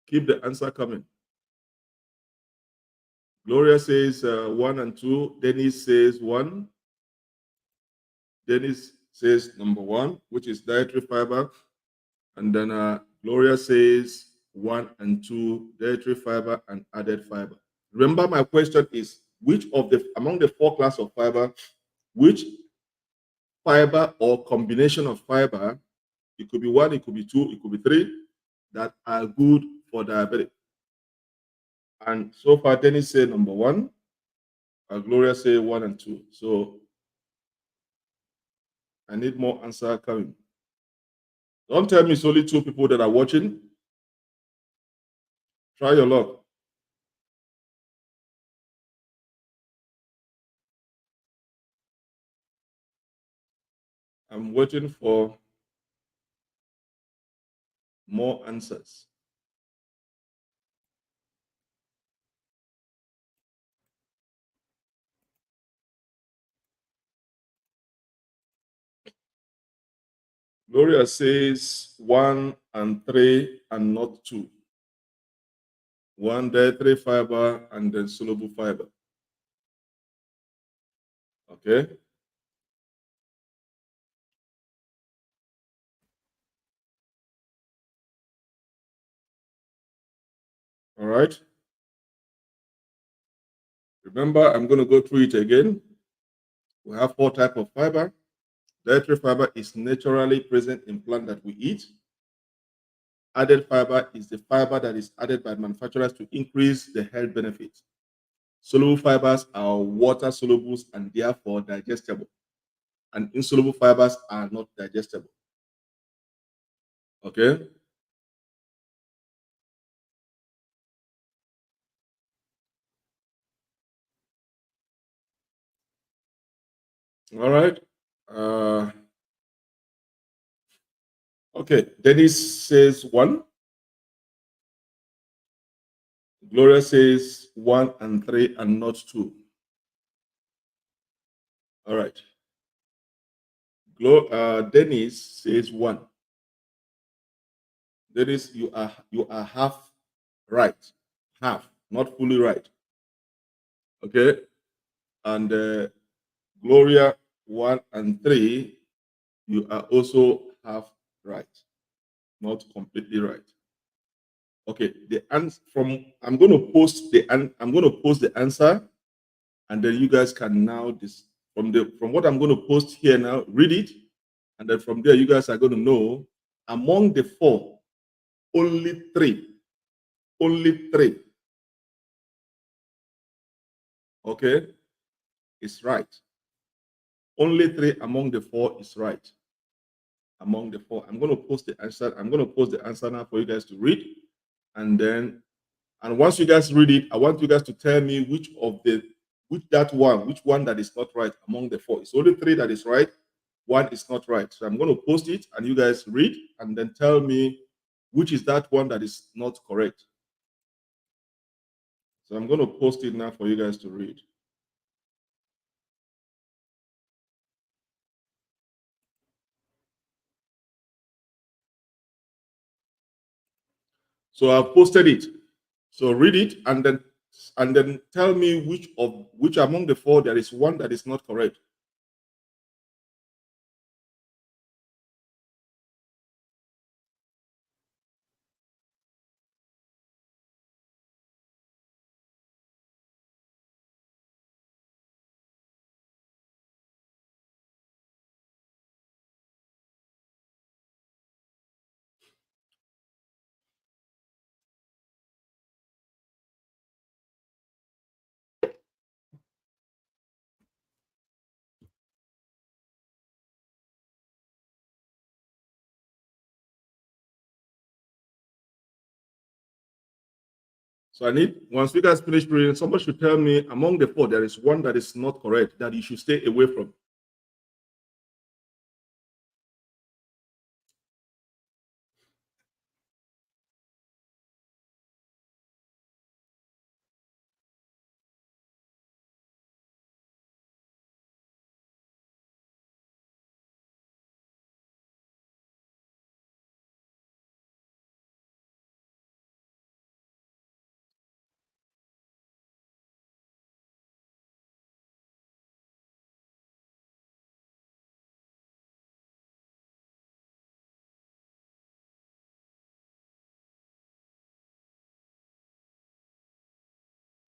Keep the answer coming. Gloria says 1 and 2. Dennis says 1. Dennis says number 1, which is dietary fiber. And then Gloria says 1 and 2, dietary fiber and added fiber. Remember, my question is, which of the among the 4 classes of fiber, which fiber or combination of fiber, it could be 1, it could be 2, it could be 3, that are good for diabetic? And so far, Dennis said number 1. Gloria said 1 and 2. So I need more answer coming. Don't tell me it's only 2 people that are watching. Try your luck. I'm waiting for more answers. Gloria says 1 and 3 and not 2. 1 dietary fiber and then soluble fiber. Okay. All right. Remember, I'm going to go through it again. We have four types of fiber. Dietary fiber is naturally present in plant that we eat. Added fiber is the fiber that is added by manufacturers to increase the health benefits. Soluble fibers are water soluble and therefore digestible, and insoluble fibers are not digestible. Okay? All right. Okay. Dennis says one. Gloria says one and three and not two. All right. Dennis says one. Dennis, you are half right. Half, not fully right. Okay. And Gloria, one and three, you are also half right, not completely right. Okay, the answer from I'm going to post the answer, and then you guys can now from what I'm going to post here now, read it, and then from there you guys are going to know among the four, only three, okay, is right. Only three among the four is right. Among the four, I'm going to post the answer. I'm going to post the answer now for you guys to read, and then once you guys read it, I want you guys to tell me which one that is not right among the four. It's only three that is right, one is not right. So I'm going to post it, and you guys read, and then tell me which is that one that is not correct. So I'm going to post it now for you guys to read. So I've posted it. So read it, and then tell me which among the four there is one that is not correct. So I need, once you guys finish reading, somebody should tell me among the four, there is one that is not correct, that you should stay away from.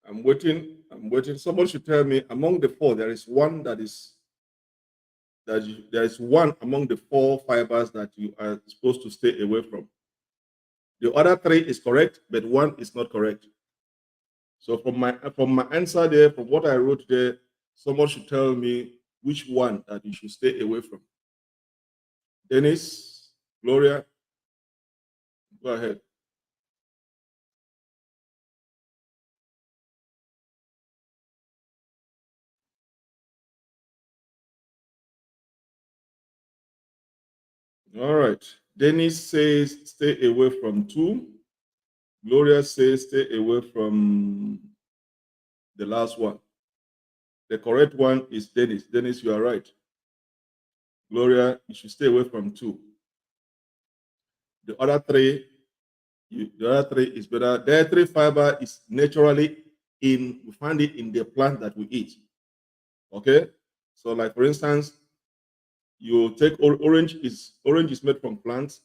I'm waiting. I'm waiting. Somebody should tell me among the four, there is one there is one among the four fibers that you are supposed to stay away from. The other three is correct, but one is not correct. So from my answer there, from what I wrote there, someone should tell me which one that you should stay away from. Dennis, Gloria, go ahead. All right. Dennis says stay away from two. Gloria says stay away from the last one. The correct one is Dennis. Dennis, you are right. Gloria, you should stay away from two. The other three, the other three is better. Dietary fiber is naturally we find it in the plant that we eat. Okay, so like for instance, you take orange is made from plants.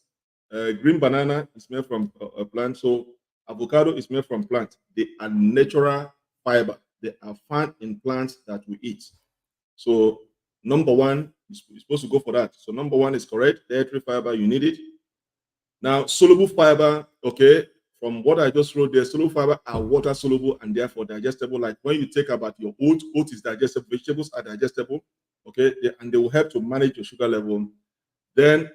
Green banana is made from a plant. So avocado is made from plant. They are natural fiber. They are found in plants that we eat. So Number one, you're supposed to go for that. So number one is correct. Dietary fiber, you need it. Now, soluble fiber, okay, from what I just wrote there, soluble fiber are water soluble and therefore digestible. Like when you take about your oat is digestible, vegetables are digestible, okay, and they will help to manage your sugar level. Then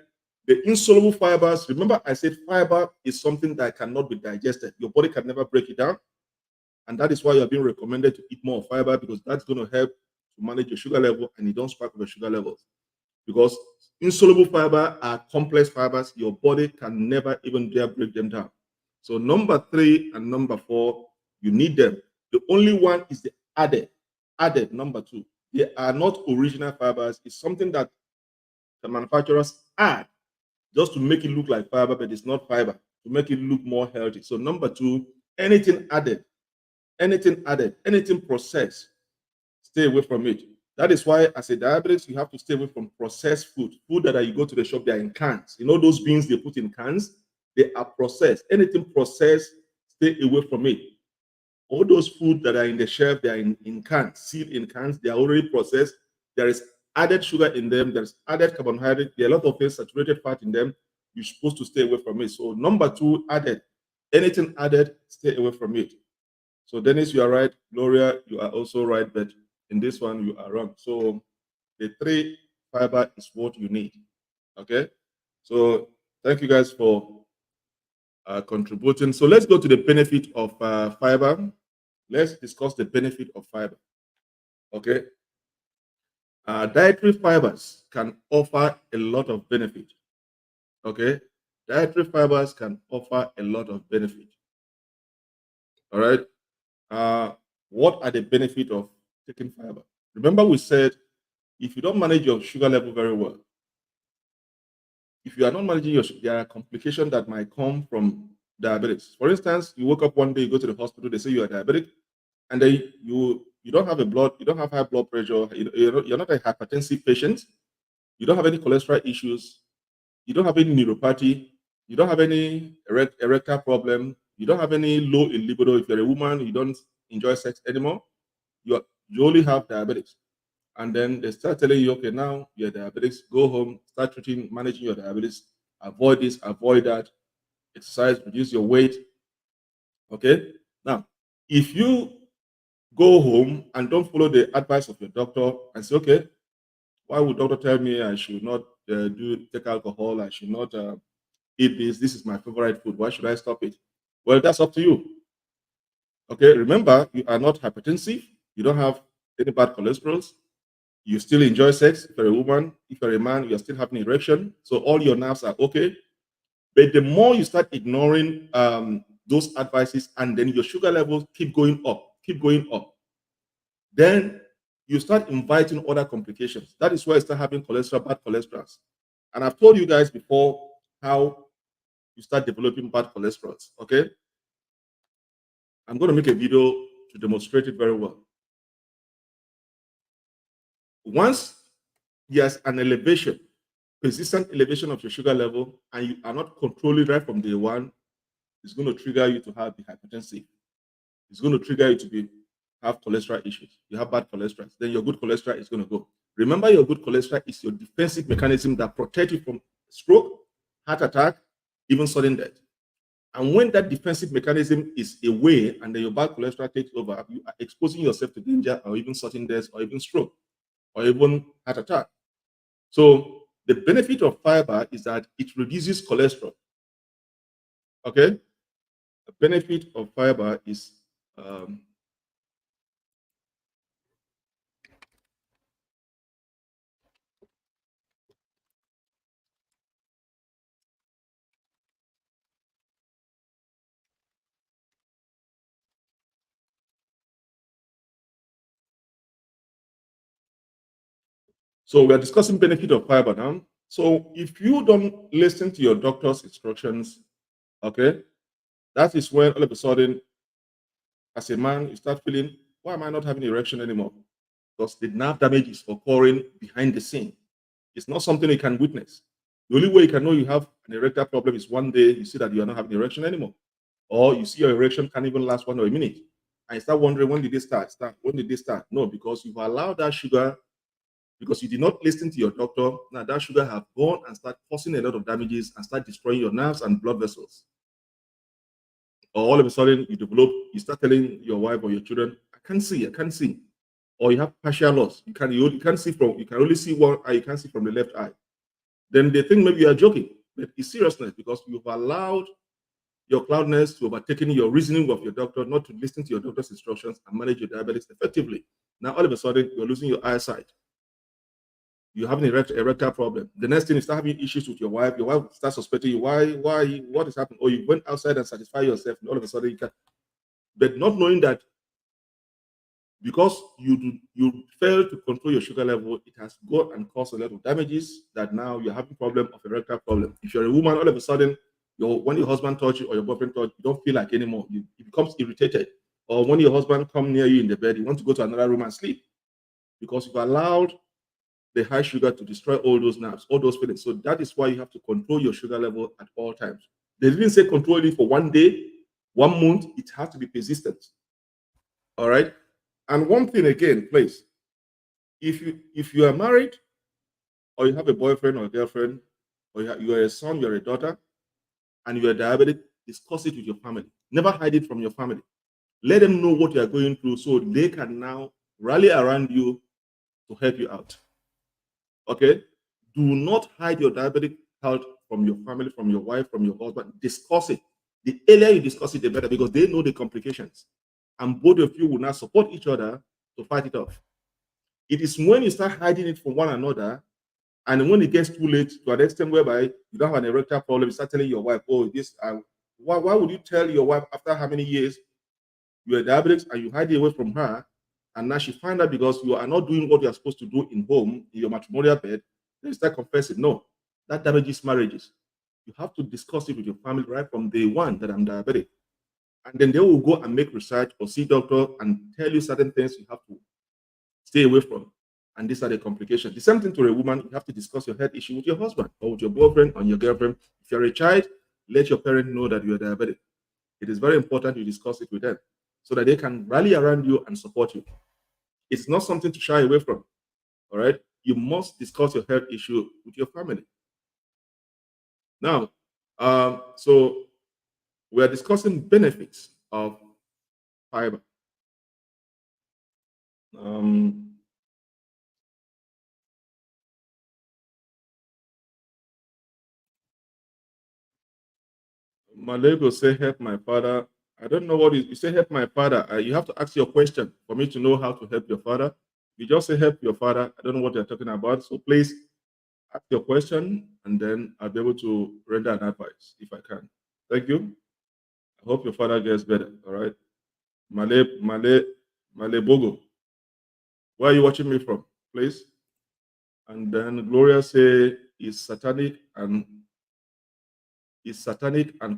the insoluble fibers, remember I said fiber is something that cannot be digested. Your body can never break it down. And that is why you're being recommended to eat more fiber because that's going to help to manage your sugar level and you don't spike up your sugar levels. Because insoluble fiber are complex fibers, your body can never even dare break them down. So number 3 and number 4, you need them. The only one is the added number 2. They are not original fibers. It's something that the manufacturers add just to make it look like fiber, but it's not fiber, to make it look more healthy. So number 2, anything added, anything processed, stay away from it. That is why, as a diabetic, you have to stay away from processed food. Food that you go to the shop, they are in cans. You know those beans they put in cans? They are processed. Anything processed, stay away from it. All those food that are in the shelf, they are in cans, sealed in cans. They are already processed. There is added sugar in them. There's added carbohydrate. There are a lot of things, saturated fat in them. You're supposed to stay away from it. So number 2, added. Anything added, stay away from it. So Dennis, you are right. Gloria, you are also right, but in this one you are wrong. So the 3 fiber is what you need. Okay. So thank you guys for contributing. So let's go to the benefit of fiber. Let's discuss the benefit of fiber. Okay. Dietary fibers can offer a lot of benefit. Okay. Dietary fibers can offer a lot of benefit. All right. What are the benefits of taking fiber? Remember, we said if you don't manage your sugar level very well, if you are not managing your, there are complications that might come from diabetes. For instance, you wake up one day, you go to the hospital, they say you are diabetic, and then you don't have you don't have high blood pressure, you're not a hypertensive patient, you don't have any cholesterol issues, you don't have any neuropathy, you don't have any erectile problem, you don't have any low in libido. If you're a woman, you don't enjoy sex anymore, you only have diabetes. And then they start telling you, okay, now you're diabetes, go home, start treating, managing your diabetes, avoid this, avoid that, exercise, reduce your weight. Okay. Now, if you go home and don't follow the advice of your doctor and say, okay, why would doctor tell me I should not take alcohol, I should not eat this, this is my favorite food, why should I stop it? Well, that's up to you. Okay, remember, you are not hypertensive, you don't have any bad cholesterol, you still enjoy sex. If you're a woman, if you're a man, you're still having erection. So all your nerves are okay. But the more you start ignoring those advices and then your sugar levels keep going up, then you start inviting other complications. That is why you start having cholesterol, bad cholesterol. And I've told you guys before how you start developing bad cholesterol. Okay. I'm going to make a video to demonstrate it very well. Once there's an elevation, persistent elevation of your sugar level, and you are not controlling right from day one, it's going to trigger you to have the hypertensive. It's going to trigger you to have cholesterol issues. You have bad cholesterol. Then your good cholesterol is going to go. Remember, your good cholesterol is your defensive mechanism that protects you from stroke, heart attack, even sudden death. And when that defensive mechanism is away and then your bad cholesterol takes over, you are exposing yourself to danger or even sudden death or even stroke or even heart attack. So the benefit of fiber is that it reduces cholesterol. Okay? The benefit of fiber is so we are discussing benefit of fiber now. So if you don't listen to your doctor's instructions, okay, that is when all of a sudden, as a man, you start feeling, why am I not having erection anymore? Because the nerve damage is occurring behind the scene. It's not something you can witness. The only way you can know you have an erectile problem is one day you see that you are not having erection anymore. Or you see your erection can't even last 1 or a minute. And you start wondering, when did this start? When did this start? No, because you've allowed that sugar because you did not listen to your doctor. Now that sugar have gone and start causing a lot of damages and start destroying your nerves and blood vessels. Or all of a sudden you start telling your wife or your children, I can't see. Or you have partial loss. You can't see from, you can only see one eye, you can't see from the left eye. Then they think maybe you are joking. But it's seriousness because you've allowed your cloudness to overtaking your reasoning of your doctor, not to listen to your doctor's instructions and manage your diabetes effectively. Now all of a sudden you're losing your eyesight. You have an erectile problem. The next thing, you start having issues with your wife. Your wife starts suspecting you. What is happening? Or you went outside and satisfy yourself, and all of a sudden you can. But not knowing that because you fail to control your sugar level, it has gone and caused a lot of damages. That now you're having problem of erectile problem. If you're a woman, all of a sudden, when your husband touch you or your boyfriend touch you, don't feel like anymore. You becomes irritated. Or when your husband come near you in the bed, you want to go to another room and sleep because you've allowed the high sugar to destroy all those nerves, all those feelings. So that is why you have to control your sugar level at all times. They didn't say control it for 1 day, 1 month. It has to be persistent. All right. And one thing again, please, if you are married or you have a boyfriend or a girlfriend, or you are a son, you're a daughter, and you are diabetic, discuss it with your family. Never hide it from your family. Let them know what you are going through so they can now rally around you to help you out. Okay? Do not hide your diabetic health from your family, from your wife, from your husband. Discuss it. The earlier you discuss it, the better because they know the complications. And both of you will now support each other to fight it off. It is when you start hiding it from one another, and when it gets too late to an extent whereby you don't have an erectile problem, you start telling your wife, oh, this, why would you tell your wife after how many years you are diabetic and you hide it away from her, and now she find out because you are not doing what you are supposed to do in home, in your matrimonial bed, then you start confessing. No, that damages marriages. You have to discuss it with your family right from day one that I'm diabetic. And then they will go and make research or see doctor and tell you certain things you have to stay away from. And these are the complications. The same thing to a woman, you have to discuss your health issue with your husband or with your boyfriend or your girlfriend. If you're a child, let your parent know that you are diabetic. It is very important you discuss it with them so that they can rally around you and support you. It's not something to shy away from. All right. You must discuss your health issue with your family. Now, so we are discussing benefits of fiber. Um, Malego say help my father. I don't know what you say help my father. You have to ask your question for me to know how to help your father. You just say help your father. I don't know what you're talking about. So please ask your question and then I'll be able to render an advice if I can. Thank you. I hope your father gets better. All right. Male Bogo. Where are you watching me from, please? And then Gloria say is satanic and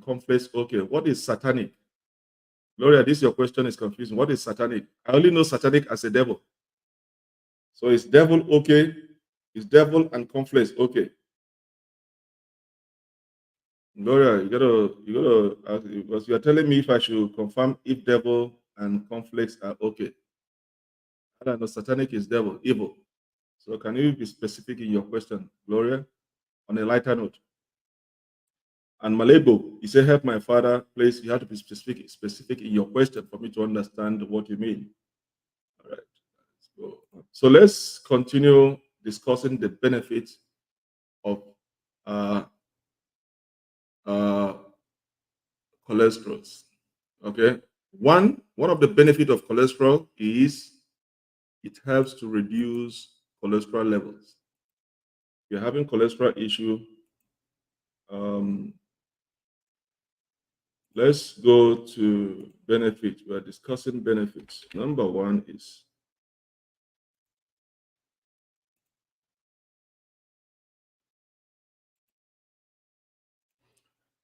complex. Okay, what is satanic? Gloria, this your question is confusing. What is satanic? I only know satanic as a devil. So is devil okay? Is devil and complex okay? Gloria, you gotta ask, because you are telling me if I should confirm if devil and conflicts are okay. I don't know. Satanic is devil, evil. So can you be specific in your question, Gloria, on a lighter note? And Malebo, you say help my father. Please, you have to be specific in your question for me to understand what you mean. All right. So let's continue discussing the benefits of uh, uh, cholesterol. Okay. One of the benefits of cholesterol is it helps to reduce cholesterol levels. If you're having cholesterol issue, um, let's go to benefits. We are discussing benefits. Number one is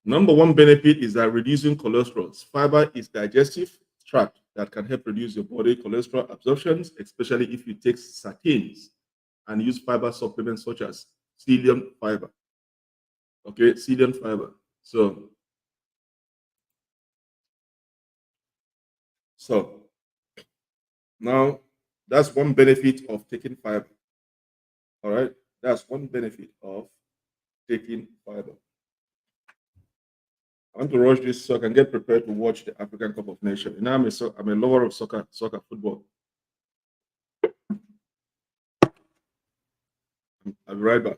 number one benefit is that reducing cholesterol. Fiber is digestive tract that can help reduce your body cholesterol absorptions, especially if you take statins and use fiber supplements such as psyllium fiber. Okay, psyllium fiber. So now that's one benefit of taking fiber. All right, that's one benefit of taking fiber. I want to rush this so I can get prepared to watch the African Cup of Nations. You know, I'm a lover of soccer football. I'll be right back.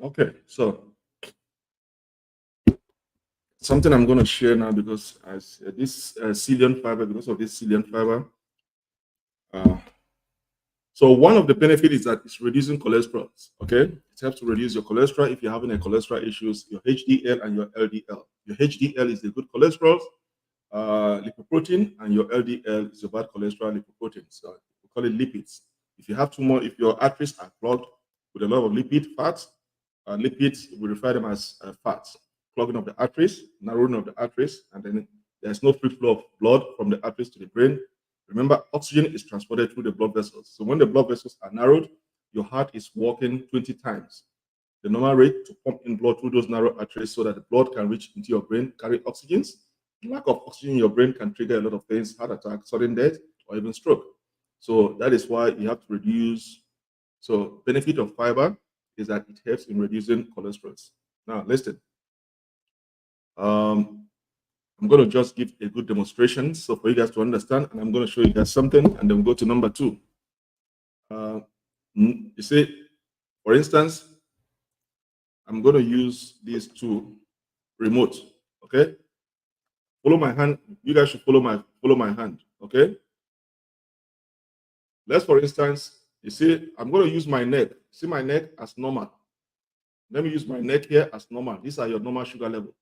Okay, so something I'm going to share now because as this psyllium fiber, because of this psyllium fiber, uh, so one of the benefits is that it's reducing cholesterol. Okay, it helps to reduce your cholesterol if you're having a cholesterol issues, your HDL and your LDL. Your HDL is the good cholesterol, lipoprotein, and your LDL is your bad cholesterol lipoprotein. So we call it lipids. If you have too much, if your arteries are clogged with a lot of fats, lipids, we refer them as fats, clogging of the arteries, narrowing of the arteries, and then there's no free flow of blood from the arteries to the brain. Remember, oxygen is transported through the blood vessels. So when the blood vessels are narrowed, your heart is working 20 times the normal rate to pump in blood through those narrow arteries so that the blood can reach into your brain, carry oxygen. Lack of oxygen in your brain can trigger a lot of things, heart attack, sudden death, or even stroke. So that is why you have to reduce. So benefit of fiber is that it helps in reducing cholesterol. Now listen, um, I'm going to just give a good demonstration so for you guys to understand, and I'm going to show you guys something, and then we'll go to number two. You see, for instance, I'm going to use these two remote. Okay, follow my hand. You guys should follow my hand. Okay. Let's, for instance, you see, I'm going to use my neck. See my neck as normal. Let me use my neck here as normal. These are your normal sugar level.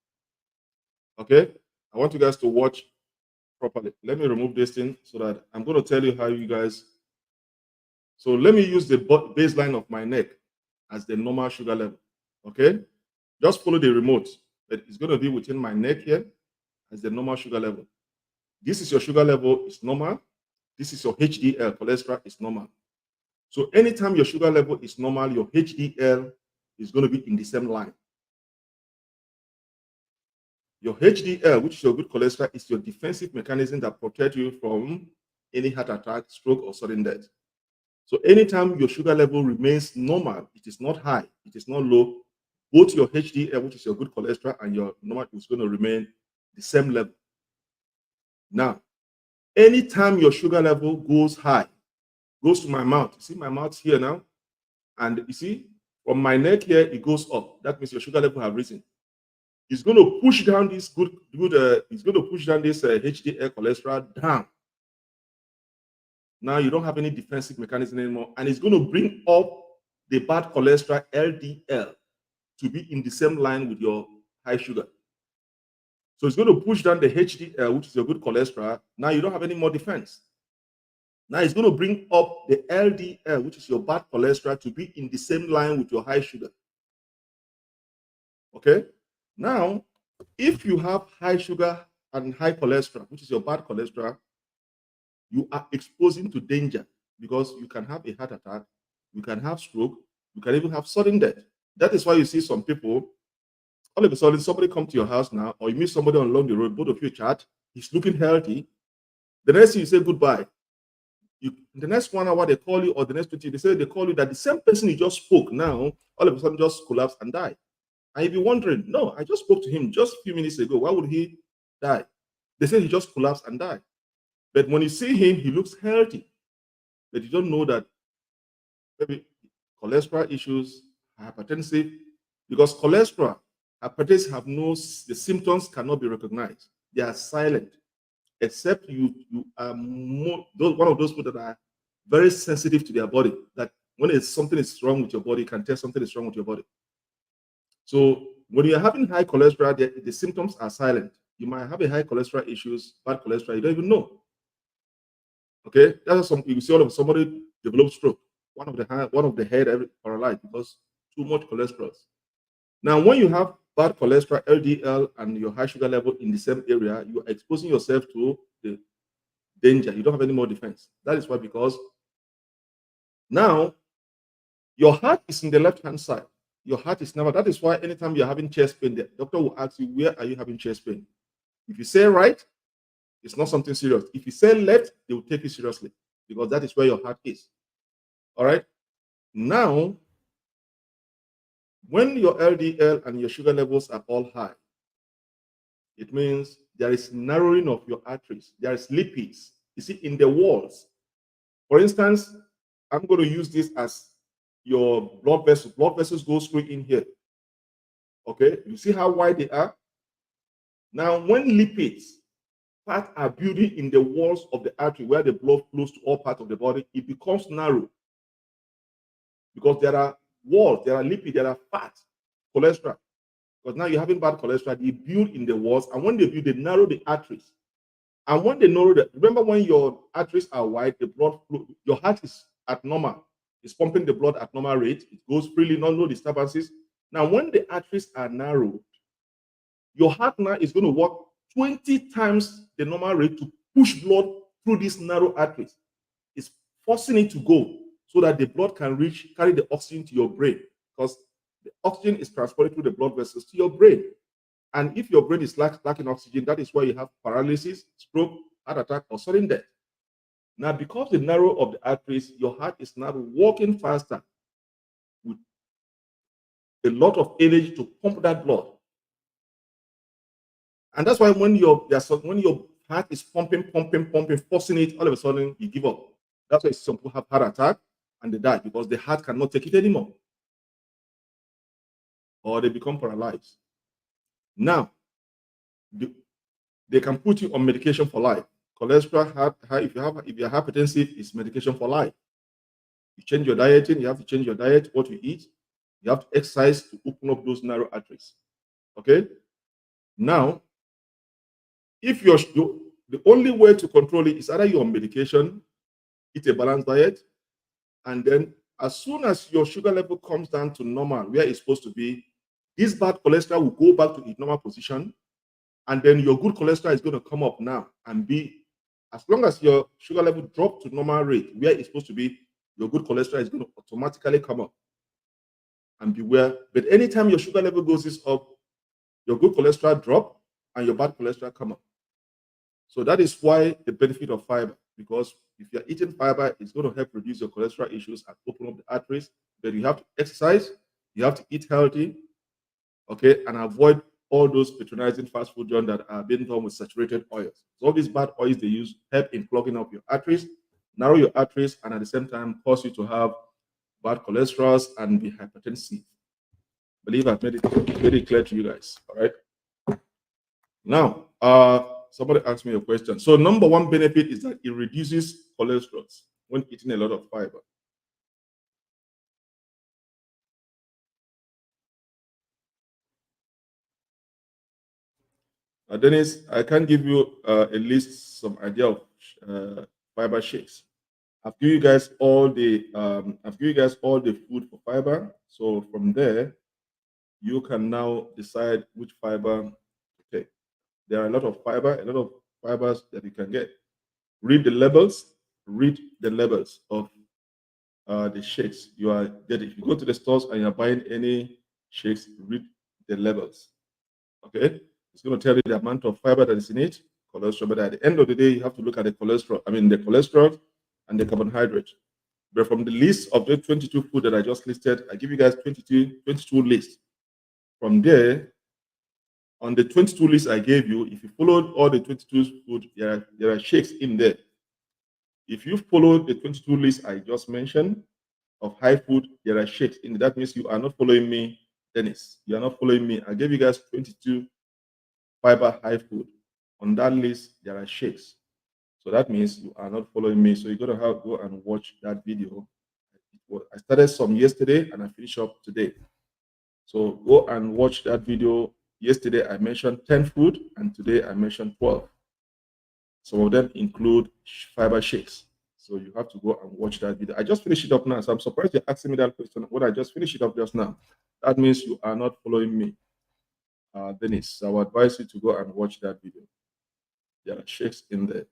Okay. I want you guys to watch properly. Let me remove this thing so that I'm going to tell you how you guys. So let me use the baseline of my neck as the normal sugar level. Okay. Just follow the remote. But it's going to be within my neck here as the normal sugar level. This is your sugar level, it's normal. This is your HDL, cholesterol, is normal. So anytime your sugar level is normal, your HDL is going to be in the same line. Your HDL, which is your good cholesterol, is your defensive mechanism that protects you from any heart attack, stroke, or sudden death. So anytime your sugar level remains normal, it is not high, it is not low, both your HDL, which is your good cholesterol, and your normal is going to remain the same level. Now, anytime your sugar level goes high, goes to my mouth. You see my mouth here now? And you see, from my neck here, it goes up. That means your sugar level have risen. It's going to push down this it's going to push down this HDL cholesterol down. Now you don't have any defensive mechanism anymore. And it's going to bring up the bad cholesterol LDL to be in the same line with your high sugar. So it's going to push down the HDL, which is your good cholesterol. Now you don't have any more defense. Now it's going to bring up the LDL, which is your bad cholesterol, to be in the same line with your high sugar. Okay. Now, if you have high sugar and high cholesterol, which is your bad cholesterol, you are exposing to danger because you can have a heart attack, you can have stroke, you can even have sudden death. That is why you see some people, all of a sudden, somebody come to your house now, or you meet somebody along the road, both of you chat, he's looking healthy. The next thing you say goodbye. The next 1 hour they call you, or the next 20, they say they call you that the same person you just spoke now, all of a sudden just collapse and die. And you'll be wondering, no, I just spoke to him just a few minutes ago. Why would he die? They say he just collapsed and died. But when you see him, he looks healthy. But you don't know that maybe cholesterol issues, hypertensive, because cholesterol, hypertension have the symptoms cannot be recognized. They are silent, except you are one of those people that are very sensitive to their body. That when something is wrong with your body, you can tell something is wrong with your body. So when you're having high cholesterol, the symptoms are silent. You might have a high cholesterol issues, bad cholesterol, you don't even know. Okay, that's some you see all of somebody develop stroke. One of the head paralyzed because too much cholesterol. Now, when you have bad cholesterol, LDL, and your high sugar level in the same area, you are exposing yourself to the danger. You don't have any more defense. That is why, because now your heart is in the left-hand side. Your heart is never. That is why anytime you're having chest pain, the doctor will ask you, where are you having chest pain? If you say right, it's not something serious. If you say left, they will take it seriously because that is where your heart is. All right. Now, when your LDL and your sugar levels are all high, it means there is narrowing of your arteries. There is lipids. You see, in the walls. For instance, I'm going to use this as your blood vessels. Blood vessels go straight in here. Okay, you see how wide they are? Now, when lipids parts are building in the walls of the artery where the blood flows to all parts of the body, it becomes narrow because there are walls, there are lipids, there are fat, cholesterol. Because now you're having bad cholesterol, they build in the walls, and when they build, they narrow the arteries. And when they narrow the, remember when your arteries are wide, the blood flow, your heart is at normal, it's pumping the blood at normal rate, it goes freely, no disturbances. Now, when the arteries are narrowed, your heart now is going to work 20 times the normal rate to push blood through these narrow arteries. It's forcing it to go so that the blood can carry the oxygen to your brain, because the oxygen is transported through the blood vessels to your brain. And if your brain is lacking oxygen, that is why you have paralysis, stroke, heart attack, or sudden death. Now, because the narrow of the arteries, your heart is now working faster with a lot of energy to pump that blood. And that's why when your heart is pumping, forcing it, all of a sudden you give up. That's why some people have heart attack and they die because the heart cannot take it anymore. Or they become paralyzed. Now, they can put you on medication for life. Cholesterol, if you're hypertensive, it's medication for life. You change your dieting, you have to change your diet, what you eat. You have to exercise to open up those narrow arteries. Okay? Now, if the only way to control it is either you're on medication, eat a balanced diet, and then as soon as your sugar level comes down to normal, where it's supposed to be, this bad cholesterol will go back to its normal position, and then your good cholesterol is going to come up now and be, as long as your sugar level drops to normal rate, where it's supposed to be, your good cholesterol is going to automatically come up and beware. But anytime your sugar level goes up, your good cholesterol drop and your bad cholesterol come up. So that is why the benefit of fiber, because if you're eating fiber, it's going to help reduce your cholesterol issues and open up the arteries. But you have to exercise, you have to eat healthy, okay, and avoid all those patronizing fast food joints that are being done with saturated oils. So all these bad oils they use help in clogging up your arteries, narrow your arteries, and at the same time cause you to have bad cholesterol and be hypertensive. I believe I've made it very clear to you guys. All right. Now, somebody asked me a question. So number one benefit is that it reduces cholesterol when eating a lot of fiber. Dennis, I can give you at least some idea of fiber shakes. I've given you guys all the food for fiber. So from there, you can now decide which fiber to take. There are a lot of fibers that you can get. Read the labels. Read the labels of the shakes you are getting. If you go to the stores and you're buying any shakes, read the labels. Okay, it's going to tell you the amount of fiber that is in it, cholesterol. But at the end of the day, you have to look at the cholesterol. The cholesterol and the carbohydrate. But from the list of the 22 food that I just listed, I give you guys 22 lists. From there, on the 22 list I gave you, if you followed all the 22 food, there are shakes in there. If you follow the 22 list I just mentioned of high food, there are shakes in there. That means you are not following me, Dennis. You are not following me. I gave you guys 22 fiber high food. On that list, there are shakes. So that means you are not following me. So you're going to have to go and watch that video. I started some yesterday and I finished up today. So go and watch that video. Yesterday I mentioned 10 food and today I mentioned 12. Some of them include fiber shakes. So you have to go and watch that video. I just finished it up now, so I'm surprised you're asking me that question when I just finished it up just now. That means you are not following me, Dennis. So I would advise you to go and watch that video. There are shakes in there.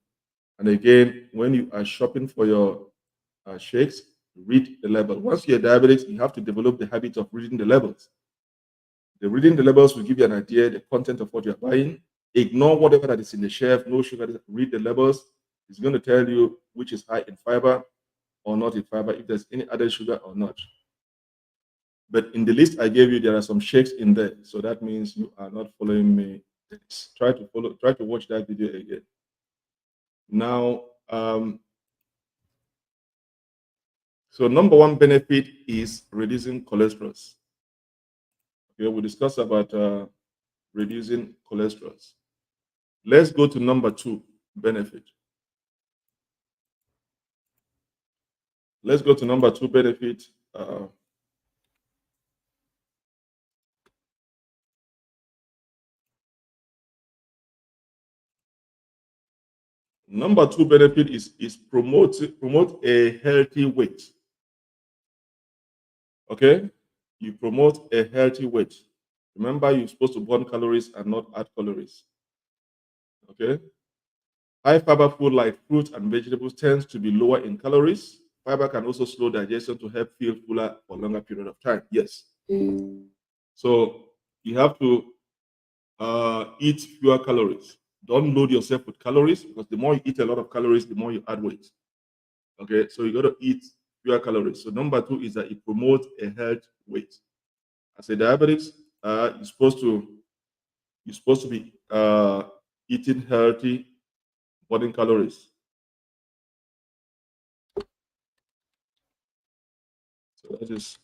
And again, when you are shopping for your shakes, read the label. Once you're diabetic, you have to develop the habit of reading the labels. The reading the labels will give you an idea, the content of what you're buying. Ignore whatever that is in the shelf, no sugar. Read the labels. It's going to tell you which is high in fiber or not in fiber, if there's any added sugar or not. But in the list I gave you, there are some shakes in there. So that means you are not following me. Try to watch that video again. Now, so number one benefit is reducing cholesterol. Okay, we discussed about reducing cholesterol. Let's go to number two benefit. Let's go to number two benefit. Number two benefit is promote a healthy weight. Okay, you promote a healthy weight. Remember, you're supposed to burn calories and not add calories. Okay, high fiber food like fruits and vegetables tends to be lower in calories. Fiber can also slow digestion to help feel fuller for a longer period of time. Yes. So you have to eat fewer calories. Don't load yourself with calories because the more you eat a lot of calories, the more you add weight. Okay, so you got to eat fewer calories. So number two is that it promotes a health weight. As a diabetics, you're supposed to be eating healthy, burning calories. So that is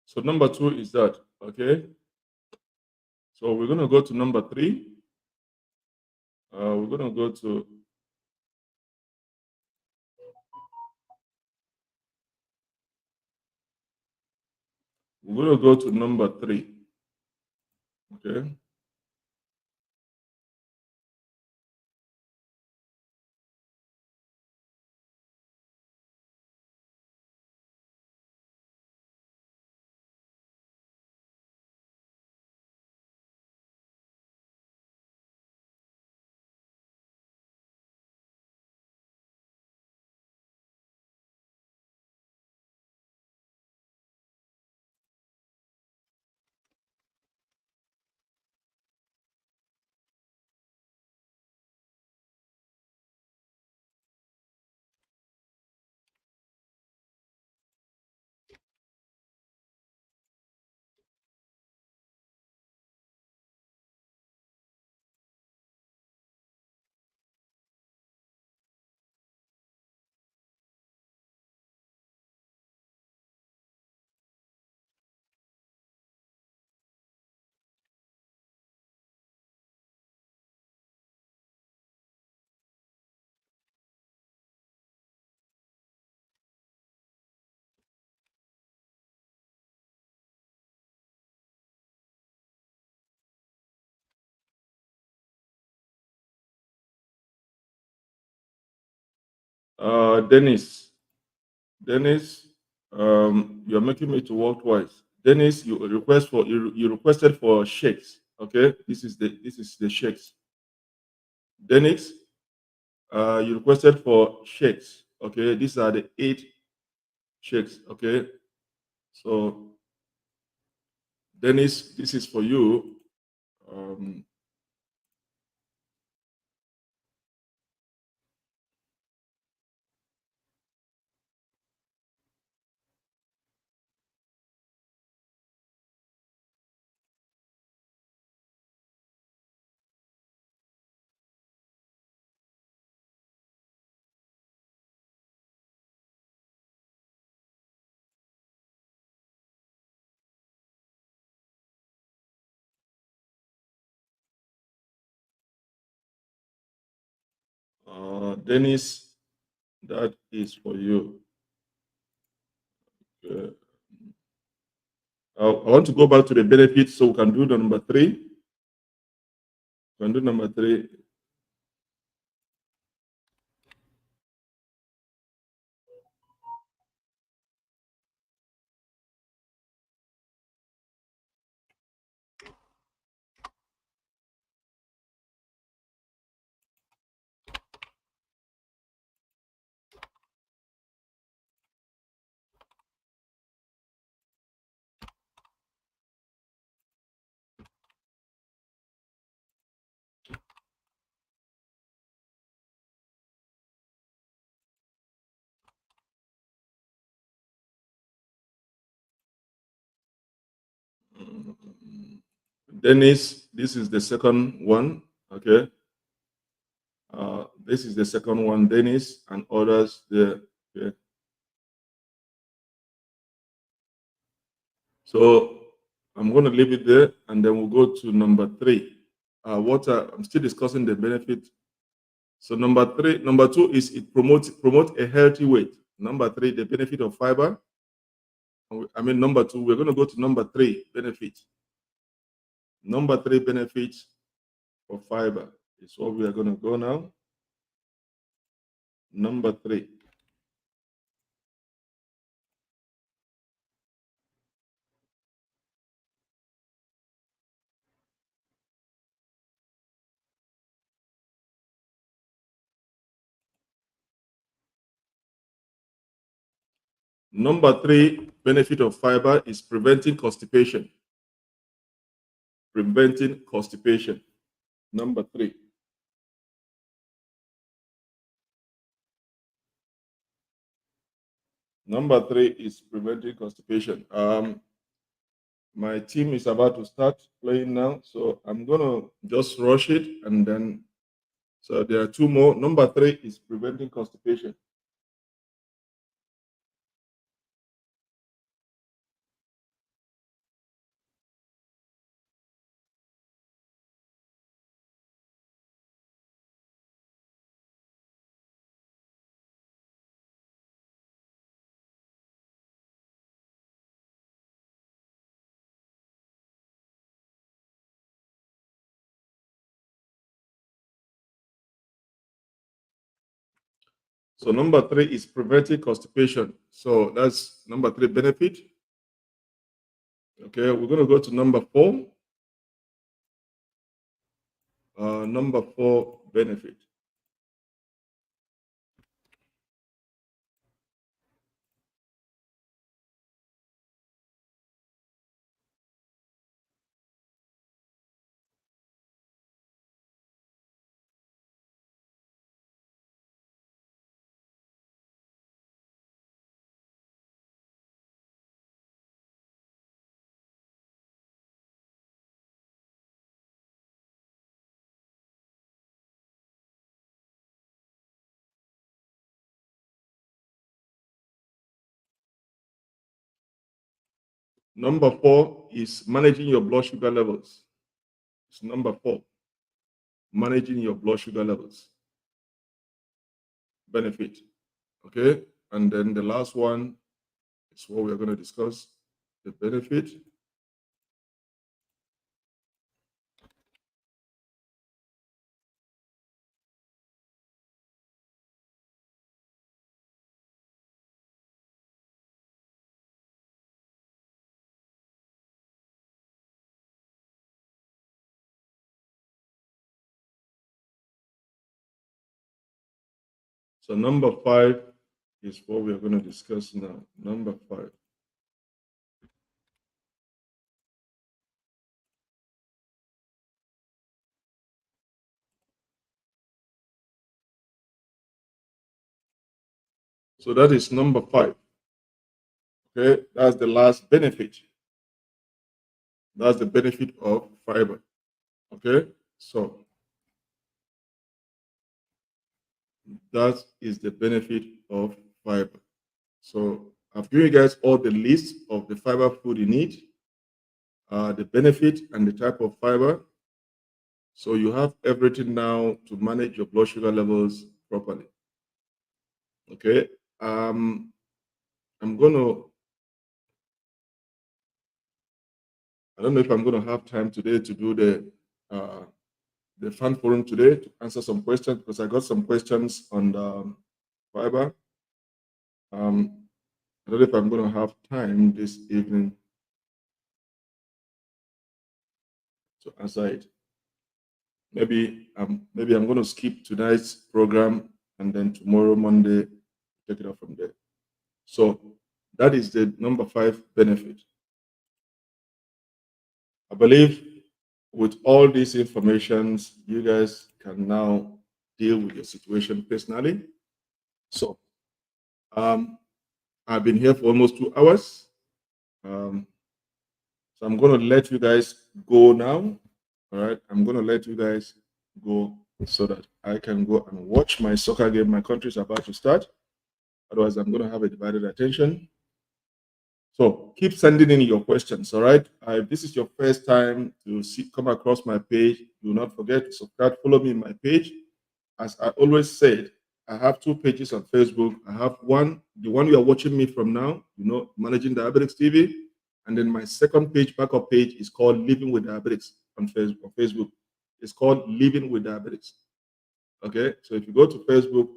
so number two is that. Okay, so we're gonna go to number three. We're gonna go to number three. Okay. Dennis, Dennis, you're making me to work twice. Dennis, you requested for shakes. Okay, this is the shakes. Dennis, you requested for shakes. Okay, these are the 8 shakes. Okay, so Dennis, this is for you. Um, Dennis, that is for you. I want to go back to the benefits, so we can do the number 3. We can do number 3. Dennis, this is the second one. Okay. This is the second one, Dennis, and others there. Okay. So I'm going to leave it there, and then we'll go to number 3. I'm still discussing the benefit. So number 2 is it promote a healthy weight. Number 3, the benefit of fiber. Number 2, we're going to go to number 3 benefit. Number 3 benefit of fiber is what we are going to go now. Number 3. Number 3 benefit of fiber is preventing constipation. Preventing constipation. Number 3. Number 3 is preventing constipation. My team is about to start playing now, so I'm gonna just rush it, and then so there are 2 more. Number 3 is preventing constipation. So number 3 is preventing constipation. So that's number 3 benefit. Okay, we're gonna go to number 4. Number 4 benefit. Number 4 is managing your blood sugar levels. It's number 4. Managing your blood sugar levels. Benefit. Okay, and then the last one is what we're going to discuss, the benefit. So number 5 is what we're going to discuss now. Number 5. So that is number 5. Okay, that's the last benefit. That's the benefit of fiber. Okay, so that is the benefit of fiber. So I've given you guys all the list of the fiber food you need, the benefit and the type of fiber. So you have everything now to manage your blood sugar levels properly. Okay. I'm gonna. I don't know if I'm gonna have time today to do the fan forum today to answer some questions because I got some questions on the fiber. I don't know if I'm gonna have time this evening to answer it. Maybe I'm gonna skip tonight's program and then tomorrow Monday take it up from there. So that is the number 5 benefit. I believe with all these informations, you guys can now deal with your situation personally. So um, I've been here for almost 2 hours. Um, so I'm going to let you guys go now. All right. I'm going to let you guys go so that I can go and watch my soccer game. My country is about to start. Otherwise, I'm going to have a divided attention. So keep sending in your questions. All right. If this is your first time to come across my page, do not forget to subscribe, follow me in my page. As I always said, I have 2 pages on Facebook. I have one, the one you are watching me from now, Managing Diabetics TV. And then my second page, backup page, is called Living with Diabetics on Facebook. It's called Living with Diabetics. Okay. So if you go to Facebook,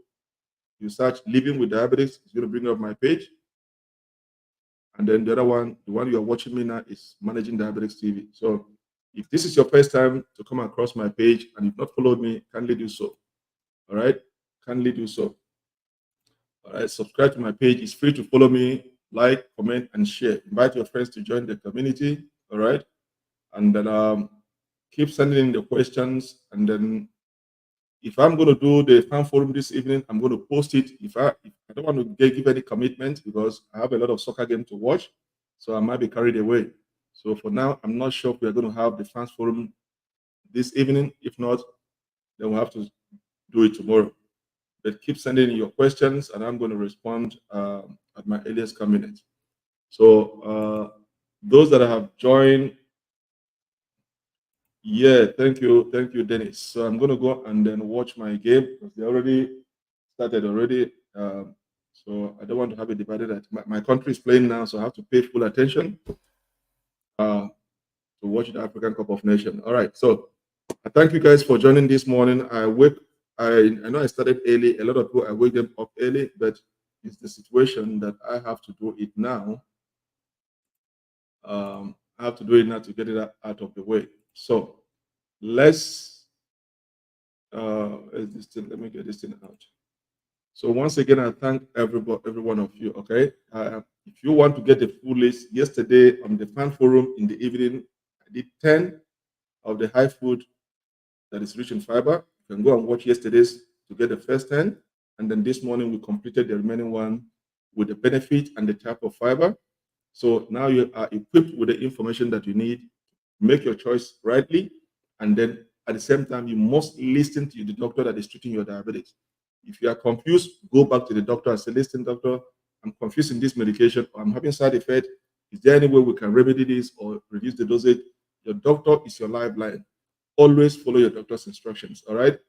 you search Living with Diabetics, it's going to bring up my page. And then the other one, the one you are watching me now, is Managing Diabetics TV. So if this is your first time to come across my page and you've not followed me, kindly do so. All right? Kindly do so. All right, subscribe to my page. It's free to follow me, like, comment, and share. Invite your friends to join the community. All right. And then keep sending in the questions. And then if I'm going to do the fan forum this evening, I'm going to post it. If I don't want to give any commitment because I have a lot of soccer game to watch, so I might be carried away. So for now, I'm not sure if we're going to have the fans forum this evening. If not, then we'll have to do it tomorrow. But keep sending in your questions, and I'm going to respond at my earliest convenience. So those that have joined, yeah, thank you, Dennis. So I'm going to go and then watch my game because they already started already. So I don't want to have it divided. My country is playing now, so I have to pay full attention to watch the African Cup of Nations. All right, so I thank you guys for joining this morning. I know I started early. A lot of people I wake them up early, but it's the situation that I have to do it now. I have to do it now to get it out of the way. So let's let me get this thing out. So once again, I thank every one of you. Okay, if you want to get the full list, yesterday on the fan forum in the evening, I did 10 of the high food that is rich in fiber. You can go and watch yesterday's to get the first 10, and then this morning we completed the remaining one with the benefit and the type of fiber. So now you are equipped with the information that you need. Make your choice rightly, and then at the same time, you must listen to the doctor that is treating your diabetes. If you are confused, go back to the doctor and say, "Listen, doctor, I'm confused in this medication, or I'm having side effect. Is there any way we can remedy this or reduce the dosage?" Your doctor is your lifeline. Always follow your doctor's instructions. All right,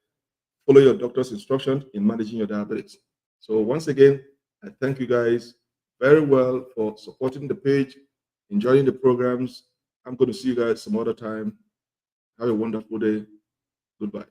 follow your doctor's instructions in managing your diabetes. So once again, I thank you guys very well for supporting the page, enjoying the programs. I'm going to see you guys some other time. Have a wonderful day. Goodbye.